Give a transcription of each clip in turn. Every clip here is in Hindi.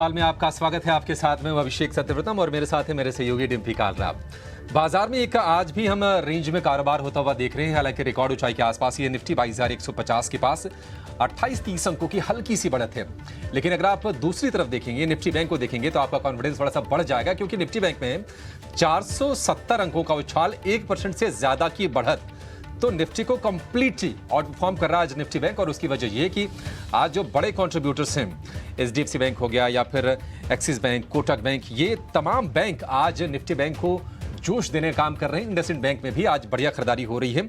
हाल में आपका स्वागत है। आपके साथ में अभिषेक सत्यव्रतम और मेरे साथ है मेरे सहयोगी डिम्पी कालरा। बाजार में एक आज भी हम रेंज में कारोबार होता हुआ देख रहे हैं। हालांकि रिकॉर्ड ऊंचाई के आसपास ये निफ्टी 22,150 के पास 28-30 अंकों की हल्की सी बढ़त है। लेकिन अगर आप दूसरी तरफ देखेंगे, निफ्टी बैंक को देखेंगे, तो आपका कॉन्फिडेंस थोड़ा सा बढ़ जाएगा, क्योंकि निफ्टी बैंक में 470 अंकों का उछाल, 1% से ज्यादा की बढ़त, तो निफ्टी को कंप्लीटली आउट परफॉर्म कर रहा है आज निफ्टी बैंक। और उसकी वजह यह है कि आज जो बड़े कंट्रीब्यूटर्स हैं, एचडीएफसी बैंक हो गया या फिर एक्सिस बैंक, कोटक बैंक, ये तमाम बैंक आज निफ्टी बैंक को जोश देने का काम कर रहे हैं। इंडसइंड बैंक में भी आज बढ़िया खरीदारी हो रही है।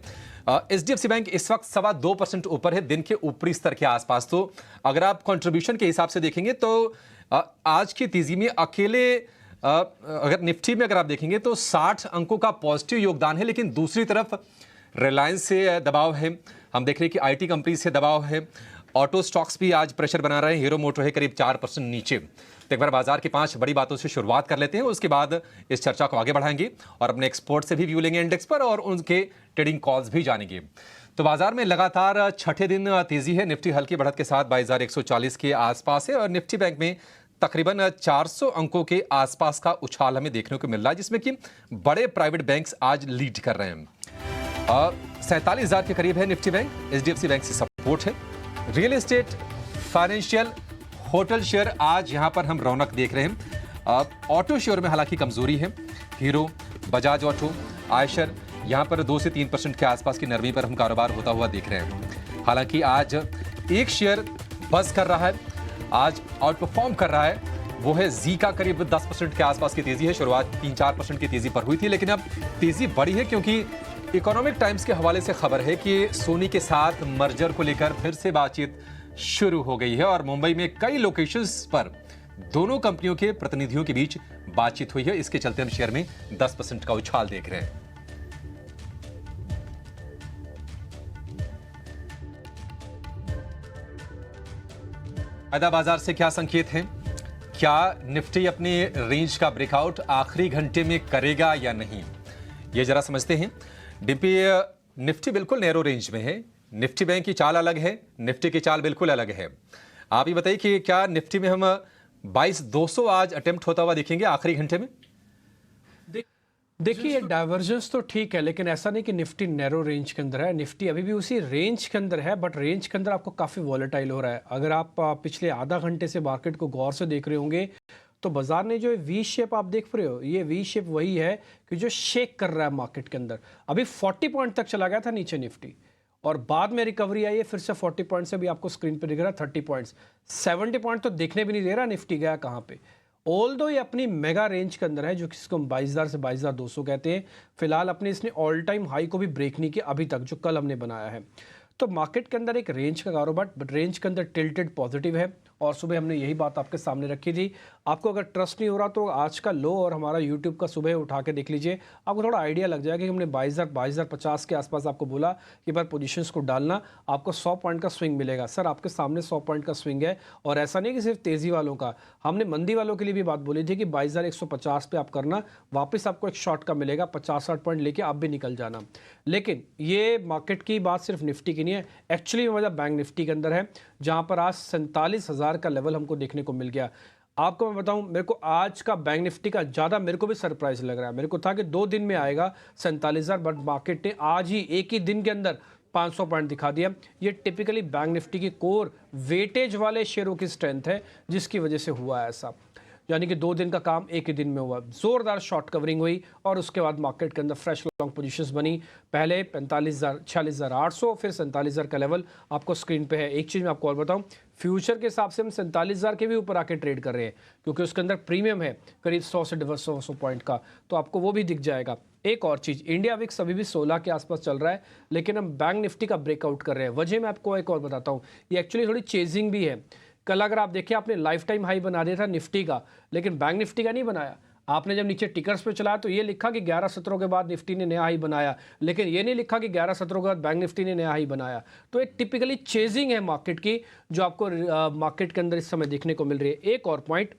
एचडीएफसी बैंक इस वक्त 2.25% ऊपर है, दिन के ऊपरी स्तर के आसपास। तो अगर आप कंट्रीब्यूशन के हिसाब से देखेंगे तो आज की तेजी में अकेले अगर निफ्टी में अगर आप देखेंगे तो 60 अंकों का पॉजिटिव योगदान है। लेकिन दूसरी तरफ रिलायंस से दबाव है, हम देख रहे हैं कि आईटी कंपनी से दबाव है, ऑटो स्टॉक्स भी आज प्रेशर बना रहे हैं। हीरो मोटर है करीब 4% नीचे। तो एक बार बाजार की 5 बड़ी बातों से शुरुआत कर लेते हैं, उसके बाद इस चर्चा को आगे बढ़ाएंगे और अपने एक्सपोर्ट से भी व्यू लेंगे इंडेक्स पर और उनके ट्रेडिंग कॉल्स भी जानेंगे। तो बाजार में लगातार छठे दिन तेजी है। निफ्टी हल्की बढ़त के साथ 22,140 के आसपास है और निफ्टी बैंक में तकरीबन 400 अंकों के आसपास का उछाल हमें देखने को मिल रहा है, जिसमें कि बड़े प्राइवेट बैंक्स आज लीड कर रहे हैं। 47,000 के करीब है निफ्टी बैंक। एचडीएफसी बैंक से सपोर्ट है। Real estate, financial, hotel share आज यहां पर हम रौनक देख रहे हैं। ऑटो शेयर में हालांकि कमजोरी है। हीरो, बजाज ऑटो, आयशर, यहां पर 2 से 3% के आसपास की नरमी पर हम कारोबार होता हुआ देख रहे हैं। हालांकि आज एक शेयर बस कर रहा है, आज आउट परफॉर्म कर रहा है, वो है जी का। करीब 10% के आसपास की तेजी है। शुरुआत 3-4% की तेजी पर हुई थी, लेकिन अब तेजी बढ़ी है, क्योंकि इकोनॉमिक टाइम्स के हवाले से खबर है कि सोनी के साथ मर्जर को लेकर फिर से बातचीत शुरू हो गई है और मुंबई में कई लोकेशंस पर दोनों कंपनियों के प्रतिनिधियों के बीच बातचीत हुई है। इसके चलते हम शेयर में 10% का उछाल देख रहे हैं। फायदा बाजार से क्या संकेत हैं? क्या निफ्टी अपने रेंज का ब्रेकआउट आखिरी घंटे में करेगा या नहीं, ये जरा समझते हैं। डिम्पी, निफ्टी बिल्कुल नैरो रेंज में है। निफ्टी बैंक की चाल अलग है, निफ्टी की चाल बिल्कुल अलग है। आप ये बताइए कि क्या निफ्टी में हम 22,200 आज अटेम्प्ट होता हुआ देखेंगे आखिरी घंटे में? देखिए, डाइवर्जेंस तो ठीक है, लेकिन ऐसा नहीं कि निफ्टी नैरो रेंज के अंदर है। निफ्टी अभी भी उसी रेंज के अंदर है, बट रेंज के अंदर आपको काफ़ी वॉलेटाइल हो रहा है। अगर आप पिछले आधा घंटे से मार्केट को गौर से देख रहे होंगे तो बाजार ने जो वी शेप आप देख रहे हो, ये वी शेप वही है कि जो शेक कर रहा है मार्केट के अंदर। अभी 40 पॉइंट तक चला गया था नीचे निफ्टी और बाद में रिकवरी आई है, फिर से 40 पॉइंट से भी आपको स्क्रीन पे दिख रहा है 30 पॉइंट्स। 70 पॉइंट तो देखने भी नहीं दे रहा निफ्टी गया कहाँ पे। ऑल्दो ये अपनी मेगा रेंज के अंदर है, जो किसको हम 22,000 से 22,200 कहते हैं। फिलहाल अपने इसने ऑल टाइम हाई को भी ब्रेक नहीं किया अभी तक, जो कल हमने बनाया है। तो मार्केट के अंदर एक रेंज का कारोबार, बट रेंज के अंदर टिल्टेड पॉजिटिव है। और सुबह हमने यही बात आपके सामने रखी थी। आपको अगर ट्रस्ट नहीं हो रहा तो आज का लो और हमारा यूट्यूब का सुबह उठा के देख लीजिए, आपको थोड़ा आइडिया लग जाएगा कि हमने 22,050 के आसपास आपको बोला कि बार पोजीशंस को डालना, आपको 100 पॉइंट का स्विंग मिलेगा। सर, आपके सामने 100 पॉइंट का स्विंग है। और ऐसा नहीं कि सिर्फ तेज़ी वालों का, हमने मंदी वालों के लिए भी बात बोली थी कि 22,150 पे आप करना, वापस आपको एक शॉर्ट का मिलेगा, 50-60 पॉइंट लेके आप भी निकल जाना। लेकिन ये मार्केट की बात सिर्फ निफ्टी की नहीं है, एक्चुअली वजह बैंक निफ्टी के अंदर है, जहां पर आज 47,000 का लेवल हमको देखने को मिल गया। आपको मैं बताऊं, मेरे को आज का बैंक निफ्टी का ज़्यादा मेरे को भी सरप्राइज लग रहा है। मेरे को था कि 2 दिन में आएगा 47,000, बट मार्केट ने आज ही एक ही दिन के अंदर 500 पॉइंट दिखा दिया। ये टिपिकली बैंक निफ्टी की कोर वेटेज वाले शेयरों की स्ट्रेंथ है, जिसकी वजह से हुआ ऐसा। यानी कि 2 दिन का काम एक ही दिन में हुआ। जोरदार शॉर्ट कवरिंग हुई और उसके बाद मार्केट के अंदर फ्रेश लॉन्ग पोजीशंस बनी। पहले 45,000, 46,800, फिर 47,000 का लेवल आपको स्क्रीन पे है। एक चीज़ मैं आपको और बताऊं, फ्यूचर के हिसाब से हम 47,000 के भी ऊपर आके ट्रेड कर रहे हैं, क्योंकि उसके अंदर प्रीमियम है करीब 100 से 150 पॉइंट का, तो आपको वो भी दिख जाएगा। एक और चीज़, इंडिया विक्स अभी भी 16 के आसपास चल रहा है, लेकिन हम बैंक निफ्टी का ब्रेकआउट कर रहे हैं। वजह मैं आपको एक और बताता हूँ, ये एक्चुअली थोड़ी चेजिंग भी है। कल अगर आप देखिए, आपने लाइफ टाइम हाई बना दिया था निफ्टी का, लेकिन बैंक निफ्टी का नहीं बनाया। आपने जब नीचे टिकर्स पे चलाया तो ये लिखा कि 11-17 के बाद निफ्टी ने नया हाई बनाया, लेकिन ये नहीं लिखा कि 11-17 के बाद बैंक निफ्टी ने नया हाई बनाया। तो एक टिपिकली चेजिंग है मार्केट की, जो आपको मार्केट के अंदर इस समय देखने को मिल रही है। एक और पॉइंट,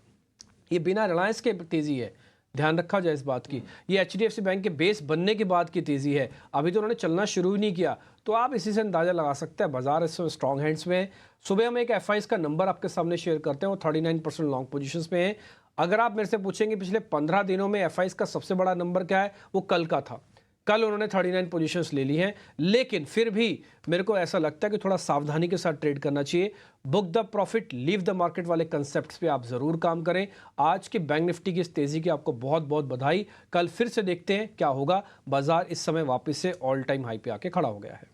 ये बिना रिलायंस के तेजी है, ध्यान रखा जाए इस बात की। ये एचडीएफसी बैंक के बेस बनने के बाद की तेजी है, अभी तो उन्होंने चलना शुरू ही नहीं किया। तो आप इसी से अंदाज़ा लगा सकते हैं बाजार इस समय स्ट्रॉन्ग हैंड्स में है। सुबह हम एक एफआईज का नंबर आपके सामने शेयर करते हैं, वो 39% लॉन्ग पोजीशंस में है। अगर आप मेरे से पूछेंगे पिछले 15 दिनों में एफआईज का सबसे बड़ा नंबर क्या है, वो कल का था। कल उन्होंने 39 पोजीशंस ले ली हैं, लेकिन फिर भी मेरे को ऐसा लगता है कि थोड़ा सावधानी के साथ ट्रेड करना चाहिए। Book the profit leave the market वाले कंसेप्ट्स पे आप जरूर काम करें। आज के बैंक निफ्टी की इस तेजी की आपको बहुत बहुत बधाई। कल फिर से देखते हैं क्या होगा। बाजार इस समय वापस से ऑल टाइम हाई पे आके खड़ा हो गया है।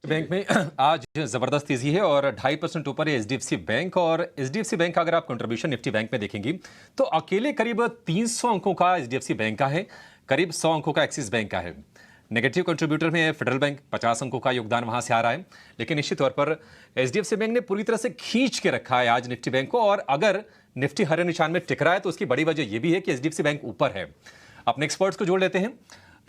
बैंक में आज जबरदस्त तेजी है और 2.5% ऊपर है एचडीएफसी बैंक। और एचडीएफसी बैंक का अगर आप कंट्रीब्यूशन निफ्टी बैंक में देखेंगी तो अकेले करीब 300 अंकों का एचडीएफसी बैंक का है, करीब 100 अंकों का एक्सिस बैंक का है। नेगेटिव कंट्रीब्यूटर में फेडरल बैंक, 50 अंकों का योगदान वहां से आ रहा है। लेकिन निश्चित तौर पर एचडीएफसी बैंक ने पूरी तरह से खींच के रखा है आज निफ्टी बैंक को। और अगर निफ्टी हरे निशान में टिक रहा है तो उसकी बड़ी वजह यह भी है कि एचडीएफसी बैंक ऊपर है। अपने एक्सपर्ट्स को जोड़ लेते हैं।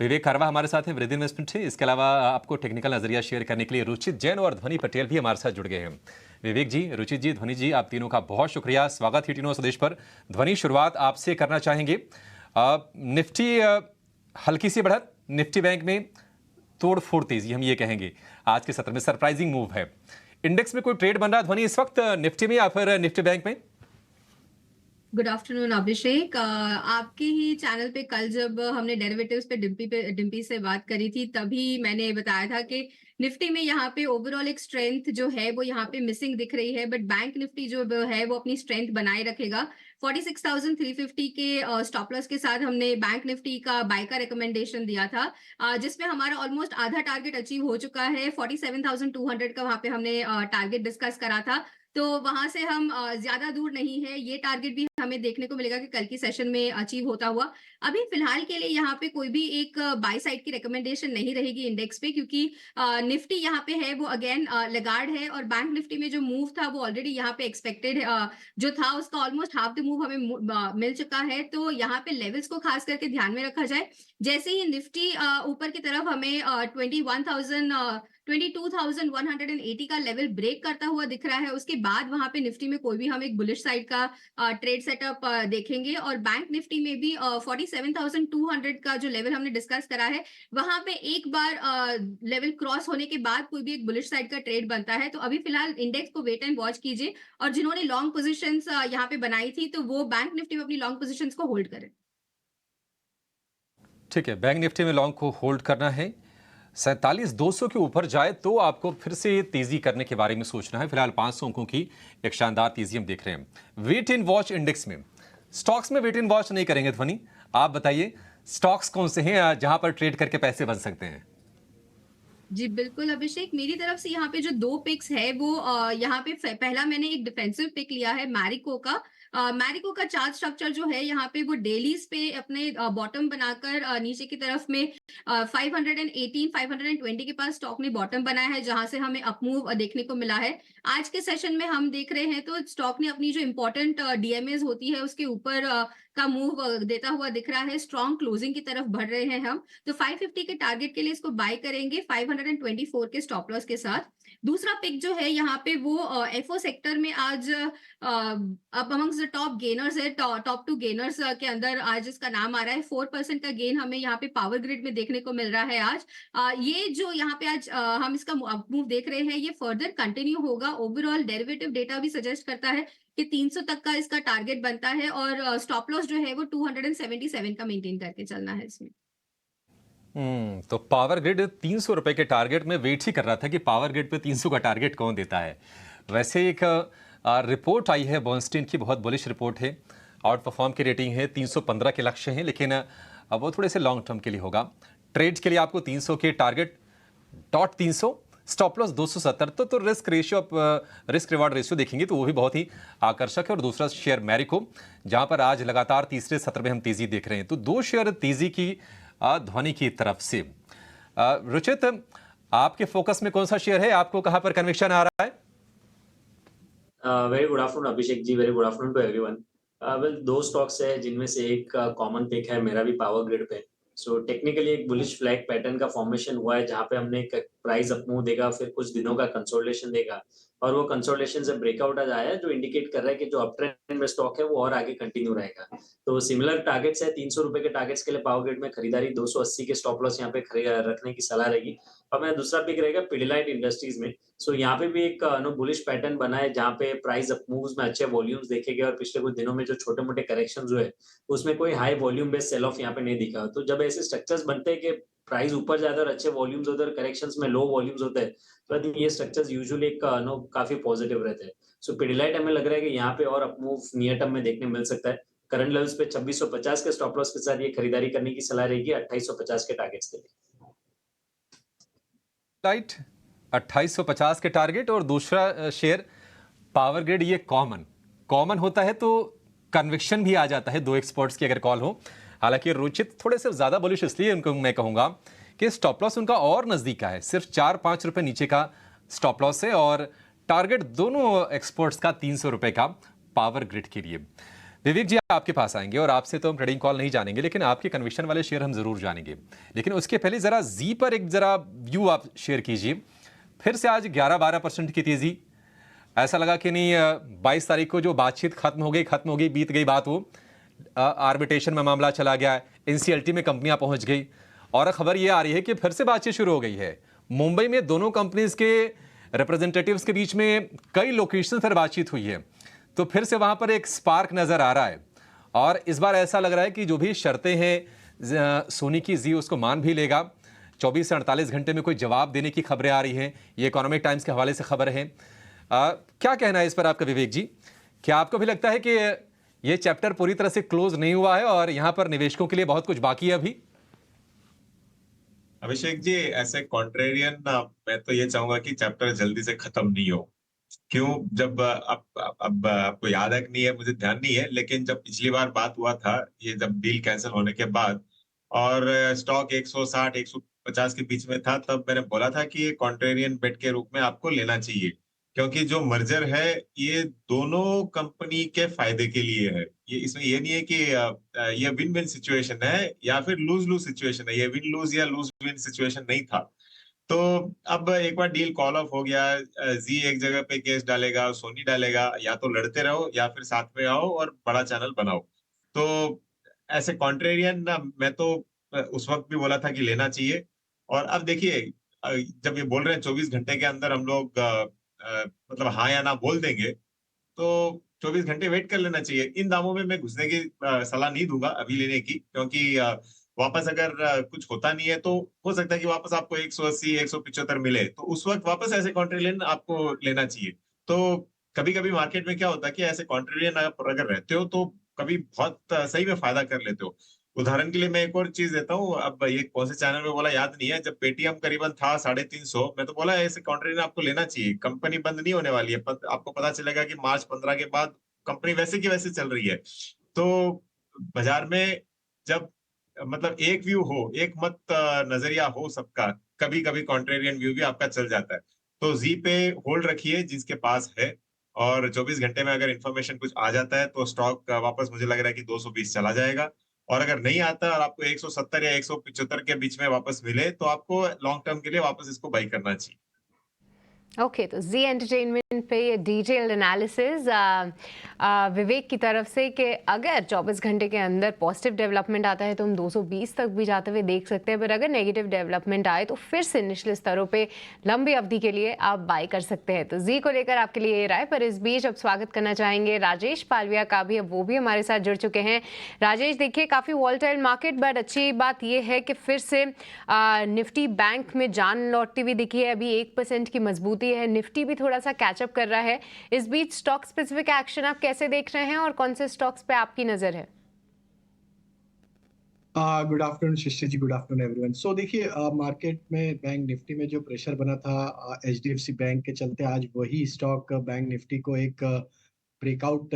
विवेक खरवा हमारे साथ हैं वृद्धि इन्वेस्टमेंट से। इसके अलावा आपको टेक्निकल नजरिया शेयर करने के लिए रुचित जैन और ध्वनि पटेल भी हमारे साथ जुड़ गए हैं। विवेक जी, रुचित जी, ध्वनि जी, आप तीनों का बहुत शुक्रिया। स्वागत हिटिनो स्वदेश पर। ध्वनि, शुरुआत आपसे करना चाहेंगे। निफ्टी हल्की सी बढ़त, निफ्टी बैंक में तोड़ फोड़ तेजी, हम ये कहेंगे आज के सत्र में सरप्राइजिंग मूव है। इंडेक्स में कोई ट्रेड बन रहा है ध्वनि इस वक्त निफ्टी में या फिर निफ्टी बैंक में? गुड आफ्टरनून अभिषेक। आपके ही चैनल पे कल जब हमने डेरिवेटिव्स पे डिम्पी से बात करी थी, तभी मैंने बताया था कि निफ्टी में यहाँ पे ओवरऑल एक स्ट्रेंथ जो है वो यहाँ पे मिसिंग दिख रही है, बट बैंक निफ्टी जो है वो अपनी स्ट्रेंथ बनाए रखेगा। 46,350 के स्टॉप लॉस के साथ हमने बैंक निफ्टी का बाय का रिकमेंडेशन दिया था, जिसमें हमारा ऑलमोस्ट आधा टारगेट अचीव हो चुका है। 47,200 का वहां पे हमने टारगेट डिस्कस करा था, तो वहां से हम ज्यादा दूर नहीं है। ये टारगेट भी हमें देखने को मिलेगा कि कल की सेशन में अचीव होता हुआ। अभी फिलहाल के लिए यहाँ पे कोई भी एक बाय साइड की रिकमेंडेशन नहीं रहेगी इंडेक्स पे, क्योंकि निफ्टी यहाँ पे है वो अगेन लगार्ड है, और बैंक निफ्टी में जो मूव था वो ऑलरेडी यहाँ पे एक्सपेक्टेड जो था उसका ऑलमोस्ट हाफ द मूव हमें मिल चुका है। तो यहाँ पे लेवल्स को खास करके ध्यान में रखा जाए। जैसे ही निफ्टी ऊपर की तरफ हमें 22,180 का लेवल ब्रेक करता हुआ दिख रहा है, उसके बाद वहां पे निफ्टी में कोई भी हम एक बुलिश साइड का ट्रेड सेटअप देखेंगे। और बैंक निफ्टी में भी 47,200 का जो लेवल हमने डिस्कस करा है, वहां पे एक बार लेवल क्रॉस होने के बाद कोई भी एक बुलिश साइड का ट्रेड बनता है। तो अभी फिलहाल इंडेक्स को वेट एंड वॉच कीजिए, और जिन्होंने लॉन्ग पोजिशंस यहाँ पे बनाई थी तो वो बैंक निफ्टी में अपनी लॉन्ग पोजिशंस को होल्ड करें। ठीक है, बैंक निफ्टी में लॉन्ग को होल्ड करना है। 47,200 के ऊपर जाए तो आपको फिर से तेजी करने के बारे में सोचना है। फिलहाल 500 अंकों की एक शानदार तेजी हम देख रहे हैं। वेट इन वॉच इंडेक्स में, स्टॉक्स में वेट इन वॉच नहीं करेंगे ध्वनि, आप बताइए स्टॉक्स कौन से हैं जहां पर ट्रेड करके पैसे बन सकते हैं? जी बिल्कुल अभिषेक, मेरी तरफ से यहाँ पे जो दो पिक्स है वो यहाँ पे पहला मैंने एक डिफेंसिव पिक लिया है मैरिको का। मैरिको का चार्ट स्ट्रक्चर जो है यहाँ पे वो डेलीज पे अपने बॉटम बनाकर नीचे की तरफ में 518 520 के पास स्टॉक ने बॉटम बनाया है, जहां से हमें अप मूव देखने को मिला है। आज के सेशन में हम देख रहे हैं तो स्टॉक ने अपनी जो इंपॉर्टेंट डीएमएस होती है उसके ऊपर का मूव देता हुआ दिख रहा है। स्ट्रॉन्ग क्लोजिंग की तरफ बढ़ रहे हैं हम, तो 550 के टारगेट के लिए इसको बाय करेंगे 524 के स्टॉप लॉस के साथ। दूसरा पिक जो है यहाँ पे वो एफओ सेक्टर में आज अब अमंग्स द टॉप गेनर्स है, टॉप टू गेनर्स के अंदर आज इसका नाम आ रहा है। 4% का गेन हमें यहाँ पे पावर ग्रिड में देखने को मिल रहा है आज। ये जो यहाँ पे आज हम इसका मूव देख रहे हैं ये फर्दर कंटिन्यू होगा। ओवरऑल डेरिवेटिव डेटा भी सजेस्ट करता है कि 300 तक का इसका टारगेट बनता है, और स्टॉप लॉस जो है वो 277 का मेंटेन करके चलना है इसमें। तो पावर ग्रिड 300 रुपए के टारगेट में वेट ही कर रहा था कि पावर ग्रिड पे 300 का टारगेट कौन देता है। वैसे एक रिपोर्ट आई है बर्नस्टीन की, बहुत बुलिश रिपोर्ट है। आउट परफॉर्म की रेटिंग है, 315 के लक्ष्य हैं, लेकिन अब वो थोड़े से लॉन्ग टर्म के लिए होगा। ट्रेड के लिए आपको 300 के टारगेट, डॉट 300, स्टॉप लॉस 270। तो risk ratio, risk reward ratio देखेंगे तो वो भी बहुत ही आकर्षक है। और दूसरा शेयर मैरिको, जहां पर आज लगातार तीसरे सत्र में हम तेजी देख रहे हैं। तो दो शेयर तेजी की ध्वनि की तरफ से। रुचित, आपके फोकस में कौन सा शेयर है, आपको कहां पर कन्विक्शन आ रहा है? Very good afternoon Abhishek ji, very good afternoon to everyone. Well, दो स्टॉक्स है जिनमें से एक कॉमन पिक है मेरा भी पावर ग्रिड पे। सो टेक्निकली एक बुलिश फ्लैग पैटर्न का फॉर्मेशन हुआ है, जहां पे हमने एक प्राइस अप मूव देगा, फिर कुछ दिनों का कंसोलिडेशन देगा, और वो कंसोलिडेशन से ब्रेकआउट आज आया है, जो इंडिकेट कर रहा है कि जो अप ट्रेंड में स्टॉक है वो और आगे कंटिन्यू रहेगा। तो सिमिलर टारगेट्स है, ₹300 के टारगेट्स के लिए पावर ग्रिड में खरीदारी, 280 के स्टॉप लॉस यहाँ पे रखने की सलाह रहेगी। और मेरा दूसरा पिक रहेगा पिडिलाइट इंडस्ट्रीज में। सो यहाँ पे भी एक बुलिश पैटर्न बना है, जहाँ पे प्राइस अप मूव्स में अच्छे वॉल्यूम्स देखे गए और पिछले कुछ दिनों में जो छोटे मोटे करेक्शन हुए उसमें कोई high volume based sell off यहाँ पे नहीं दिखा। तो जब ऐसे स्ट्रक्चर्स बनते हैं कि प्राइस ऊपर जाता है और अच्छे वॉल्यूम्स होते हैं और करेक्शंस में लो वॉल्यूम्स होते हैं, तो आई थिंक ये स्ट्रक्चर्स यूजुअली एक काफी पॉजिटिव रहते हैं। सो पिडिलाइट हमें लग रहा है कि यहाँ पे और अप मूव नियर टर्म में देखने मिल सकता है। करंट लेवल्स पे 2650 के स्टॉप लॉस के साथ ये खरीदारी करने की सलाह रहेगी 2850 के टारगेट्स के लिए। लाइट 2850 के टारगेट, और दूसरा शेयर पावर ग्रिड, ये कॉमन होता है तो कन्विक्शन भी आ जाता है दो एक्सपर्ट्स की अगर कॉल हो। हालांकि रुचित थोड़े से ज्यादा बुलिश इसलिए उनको मैं कहूंगा कि स्टॉप लॉस उनका और नजदीक का है, सिर्फ 4-5 रुपए नीचे का स्टॉप लॉस है, और टारगेट दोनों एक्सपर्ट्स का 300 रुपए का पावर ग्रिड के लिए। विवेक जी आपके पास आएंगे और आपसे तो हम ट्रेडिंग कॉल नहीं जानेंगे, लेकिन आपके कन्विक्शन वाले शेयर हम जरूर जानेंगे। लेकिन उसके पहले जरा जी पर एक जरा व्यू आप शेयर कीजिए। फिर से आज 11-12% की तेजी, ऐसा लगा कि नहीं 22 तारीख को जो बातचीत खत्म हो गई, बीत गई बात, वो आर्बिट्रेशन में मामला चला गया, एनसीएलटी में कंपनियां पहुंच गई, और खबर ये आ रही है कि फिर से बातचीत शुरू हो गई है। मुंबई में दोनों कंपनीज के रिप्रेजेंटेटिव्स के बीच में कई लोकेशन पर बातचीत हुई है, तो फिर से वहां पर एक स्पार्क नजर आ रहा है। और इस बार ऐसा लग रहा है कि जो भी शर्तें हैं सोनी की, जी उसको मान भी लेगा। 24 से 48 घंटे में कोई जवाब देने की खबरें आ रही हैं, ये इकोनॉमिक टाइम्स के हवाले से खबर है। क्या कहना है इस पर आपका विवेक जी? क्या आपको भी लगता है कि ये चैप्टर पूरी तरह से क्लोज नहीं हुआ है और यहां पर निवेशकों के लिए बहुत कुछ बाकी है अभी? अभिषेक जी, ऐसे कॉन्ट्रेरियन मैं तो ये चाहूंगा कि चैप्टर जल्दी से खत्म नहीं हो। क्यों? जब अब आपको याद है कि नहीं है, मुझे ध्यान नहीं है, लेकिन जब पिछली बार बात हुआ था, ये जब डील कैंसिल होने के बाद और स्टॉक 160 150 के बीच में था, तब मैंने बोला था कि ये कॉन्ट्रेरियन बेट के रूप में आपको लेना चाहिए, क्योंकि जो मर्जर है ये दोनों कंपनी के फायदे के लिए है। ये इसमें ये नहीं है कि ये विन विन सिचुएशन है या फिर लूज लूज सिचुएशन है। ये विन लूज या लूज विन सिचुएशन नहीं था। तो अब एक बार डील कॉल ऑफ हो गया, जी एक जगह पे केस डालेगा, सोनी डालेगा, या तो लड़ते रहो या फिर साथ में आओ और बड़ा चैनल बनाओ। तो ऐसे कॉन्ट्रेरियन मैं तो उस वक्त भी बोला था कि लेना चाहिए। और अब देखिए, जब ये बोल रहे हैं 24 घंटे के अंदर हम लोग मतलब हाँ या ना बोल देंगे, तो 24 घंटे वेट कर लेना चाहिए। इन दामों में मैं घुसने की सलाह नहीं दूंगा अभी लेने की, क्योंकि वापस अगर कुछ होता नहीं है तो हो सकता है कि वापस आपको 180 175 मिले, तो उस वक्त वापस ऐसे कॉन्ट्रेरियन आपको लेना चाहिए। तो कभी कभी मार्केट में क्या होता है कि ऐसे कॉन्ट्रेरियन अगर रहते हो तो कभी बहुत सही में फायदा कर लेते हो। उदाहरण के लिए मैं एक और चीज देता हूँ, अब ये कौन से चैनल में बोला याद नहीं है, जब पेटीएम करीबन था 350, मैं तो बोला ऐसे कॉन्ट्रेरियन आपको लेना चाहिए। कंपनी बंद नहीं होने वाली है, आपको पता चलेगा कि मार्च 15 के बाद कंपनी वैसे की वैसे चल रही है। तो बाजार में जब मतलब एक व्यू हो, एक मत नजरिया हो सबका, कभी कभी कॉन्ट्रेरियन व्यू भी आपका चल जाता है। तो जी पे होल्ड रखिए जिसके पास है, और 24 घंटे में अगर इन्फॉर्मेशन कुछ आ जाता है तो स्टॉक वापस मुझे लग रहा है कि 220 चला जाएगा। और अगर नहीं आता और आपको 170 या 175 के बीच में वापस मिले, तो आपको लॉन्ग टर्म के लिए वापस इसको बाई करना चाहिए। ओके, तो जी एंटरटेनमेंट पे ये डिटेल्ड एनालिसिस विवेक की तरफ से कि अगर 24 घंटे के अंदर पॉजिटिव डेवलपमेंट आता है तो हम 220 तक भी जाते हुए देख सकते हैं, पर अगर नेगेटिव डेवलपमेंट आए तो फिर से निचले स्तरों पे लंबी अवधि के लिए आप बाई कर सकते हैं। तो जी को लेकर आपके लिए ये राय। पर इस बीच अब स्वागत करना चाहेंगे राजेश पालविया का भी, अब वो भी हमारे साथ जुड़ चुके हैं। राजेश, देखिए काफ़ी वॉलेटाइल मार्केट, बट अच्छी बात ये है कि फिर से निफ्टी बैंक में जान लौटती हुई दिखी है। अभी 1% की मजबूती है, निफ्टी भी थोड़ा सा कैचअप कर रहा है। इस बीच स्टॉक स्पेसिफिक एक्शन आप कैसे देख रहे हैं और कौन से स्टॉक्स पे आपकी नजर है? गुड आफ्टरनून शिष्य जी, गुड आफ्टरनून एवरीवन। सो देखिए, मार्केट में बैंक निफ्टी में जो प्रेशर बना था एचडीएफसी बैंक के चलते, आज वही स्टॉक बैंक निफ्टी को एक ब्रेकआउट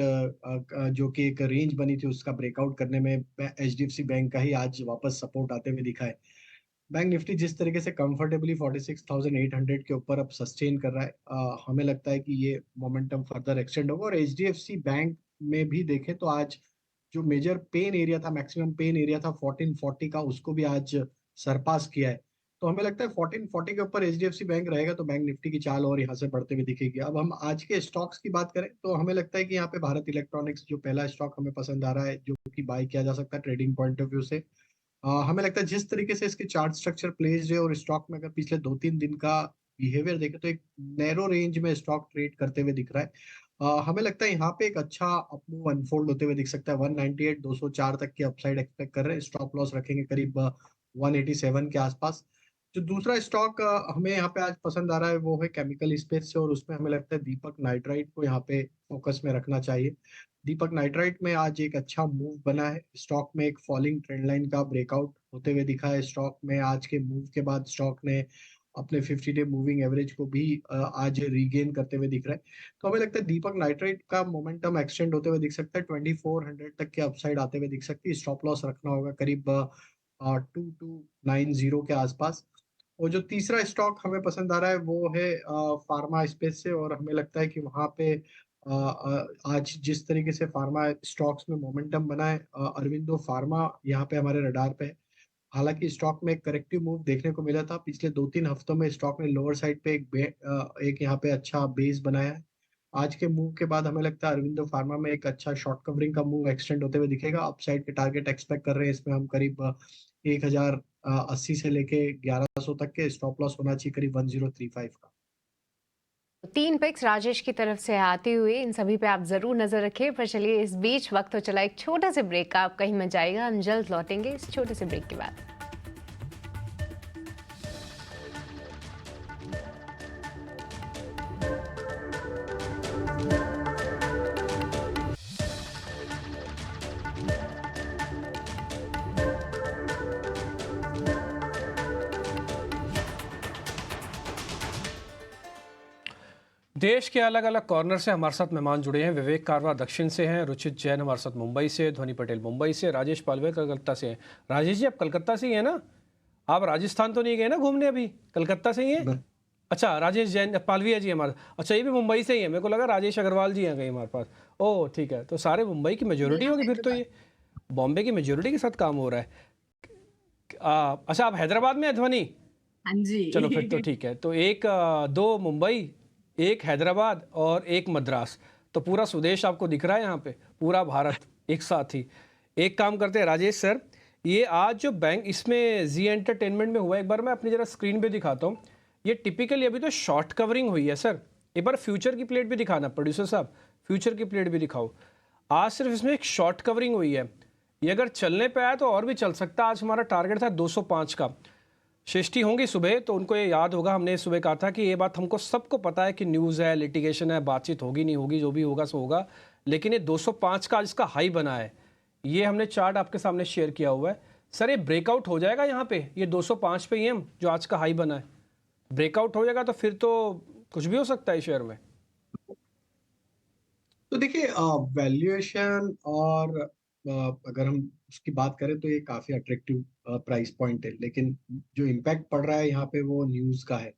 जो कि एक रेंज बनी थी उसका ब्रेकआउट करने में एचडीएफसी बैंक का ही आज वापस सपोर्ट आते हुए दिखा है। बैंक निफ्टी जिस तरीके से कंफर्टेबली 46,800 के ऊपर अब सस्टेन कर रहा है, हमें लगता है कि ये मोमेंटम फर्दर एक्सटेंड होगा। और एचडीएफसी बैंक में भी देखें तो आज जो मेजर पेन एरिया था, मैक्सिमम पेन एरिया था 1440 का, उसको भी आज सरपास किया है। तो हमें लगता है 1440 के ऊपर एचडीएफसी बैंक रहेगा तो बैंक निफ्टी की चाल और यहाँ से बढ़ते हुए दिखेगी। अब हम आज के स्टॉक्स की बात करें तो हमें लगता है कि यहाँ पे भारत इलेक्ट्रॉनिक्स जो पहला स्टॉक हमें पसंद आ रहा है, जो कि बाय किया जा सकता है ट्रेडिंग पॉइंट ऑफ व्यू से। हमें लगता है जिस तरीके से इसके चार्ट स्ट्रक्चर प्लेस्ड है और स्टॉक में अगर पिछले 2-3 दिन का बिहेवियर देखें तो एक नैरो रेंज में स्टॉक ट्रेड करते हुए दिख रहा है। हमें लगता है यहाँ पे एक अच्छा अपमूव अनफोल्ड होते हुए दिख सकता है। 198 204 तक की अपसाइड एक्सपेक्ट कर रहे हैं। स्टॉप लॉस रखेंगे करीब 187 के आसपास। जो दूसरा स्टॉक हमें यहाँ पे आज पसंद आ रहा है वो है केमिकल स्पेस से, और उसमें हमें लगता है दीपक नाइट्राइट को यहाँ पे फोकस में रखना चाहिए। दीपक नाइट्राइट में आज एक अच्छा मूव बना है। स्टॉक में एक फॉलिंग ट्रेंड लाइन का ब्रेकआउट होते हुए दिखा है। स्टॉक में आज के मूव के बाद स्टॉक ने अपने 50 डे मूविंग एवरेज को भी आज रीगेन करते हुए दिख रहा है। तो हमें लगता है दीपक नाइट्राइट का मोमेंटम एक्सटेंड होते हुए दिख सकता है। 2400 तक के अपसाइड आते हुए दिख सकती है। स्टॉप लॉस रखना होगा करीब 2290 के आसपास। और जो तीसरा स्टॉक हमें पसंद आ रहा है वो है फार्मा स्पेस से, और हमें लगता है कि वहाँ पे आज जिस तरीके से फार्मा स्टॉक्स में मोमेंटम बना है, अरविंदो फार्मा यहाँ पे हमारे रडार पे है। हालांकि स्टॉक में एक करेक्टिव मूव देखने को मिला था। पिछले 2-3 हफ्तों में स्टॉक ने लोअर साइड पे एक यहाँ पे अच्छा बेस बनाया है। आज के मूव के बाद हमें लगता है अरविंदो फार्मा में एक अच्छा शॉर्ट कवरिंग का मूव एक्सटेंड होते हुए दिखेगा। अपसाइड के टारगेट एक्सपेक्ट कर रहे हैं इसमें हम करीब 1080 से लेके 1100 तक के। स्टॉप लॉस होना चाहिए करीब 1035 का। 3 पिक्स राजेश की तरफ से आते हुए इन सभी पे आप जरूर नजर रखें। पर चलिए इस बीच वक्त हो चला एक छोटा से ब्रेक का, आप कहीं मत जाएगा, हम जल्द लौटेंगे इस छोटे से ब्रेक के बाद। देश के अलग अलग कॉर्नर से हमारे साथ मेहमान जुड़े हैं। विवेक कारवा दक्षिण से हैं, रुचित जैन हमारे साथ मुंबई से, ध्वनि पटेल मुंबई से, राजेश पालवे कलकत्ता से हैं। राजेश जी आप कलकत्ता से ही हैं ना? आप राजस्थान तो नहीं गए ना घूमने अभी? कलकत्ता से ही हैं? अच्छा, राजेश जैन पालवी जी हमारे, अच्छा ये भी मुंबई से ही है। मेरे को लगा राजेश अग्रवाल जी हैं कहीं हमारे पास। ओह ठीक है, तो सारे मुंबई की मेजोरिटी होगी फिर तो। ये बॉम्बे की मेजोरिटी के साथ काम हो रहा है। अच्छा आप हैदराबाद में है ध्वनि? हाँ जी। चलो फिर तो ठीक है। तो एक 2 मुंबई, एक हैदराबाद और एक मद्रास, तो पूरा स्वदेश आपको दिख रहा है यहाँ पे, पूरा भारत एक साथ ही। एक काम करते हैं राजेश सर, ये आज जो बैंक इसमें जी एंटरटेनमेंट में हुआ, एक बार मैं अपनी जरा स्क्रीन पे दिखाता हूँ। ये टिपिकली अभी तो शॉर्ट कवरिंग हुई है सर। एक बार फ्यूचर की प्लेट भी दिखाना प्रोड्यूसर साहब, फ्यूचर की प्लेट भी दिखाओ। आज सिर्फ इसमें एक शॉर्ट कवरिंग हुई है। ये अगर चलने पे आया तो और भी चल सकता है। आज हमारा टारगेट था 205 का। सृष्टि होंगी सुबह तो उनको ये याद होगा, हमने सुबह कहा था कि ये बात हमको सबको पता है कि न्यूज़ है, लिटिगेशन है, बातचीत होगी नहीं होगी, जो भी होगा सो होगा, लेकिन ये 205 का जिसका हाई बना है, ये हमने चार्ट आपके सामने शेयर किया हुआ है। सर ये ब्रेकआउट हो जाएगा यहाँ पे, ये 205 पे ही हम जो आज का हाई बना है, ब्रेकआउट हो जाएगा तो फिर तो कुछ भी हो सकता है शेयर में। तो देखिए वैल्यूएशन और अगर हम उसकी बात करें तो ये काफी अट्रैक्टिव प्राइस पॉइंट है, लेकिन जो इम्पैक्ट पड़ रहा है यहाँ पे वो न्यूज का है।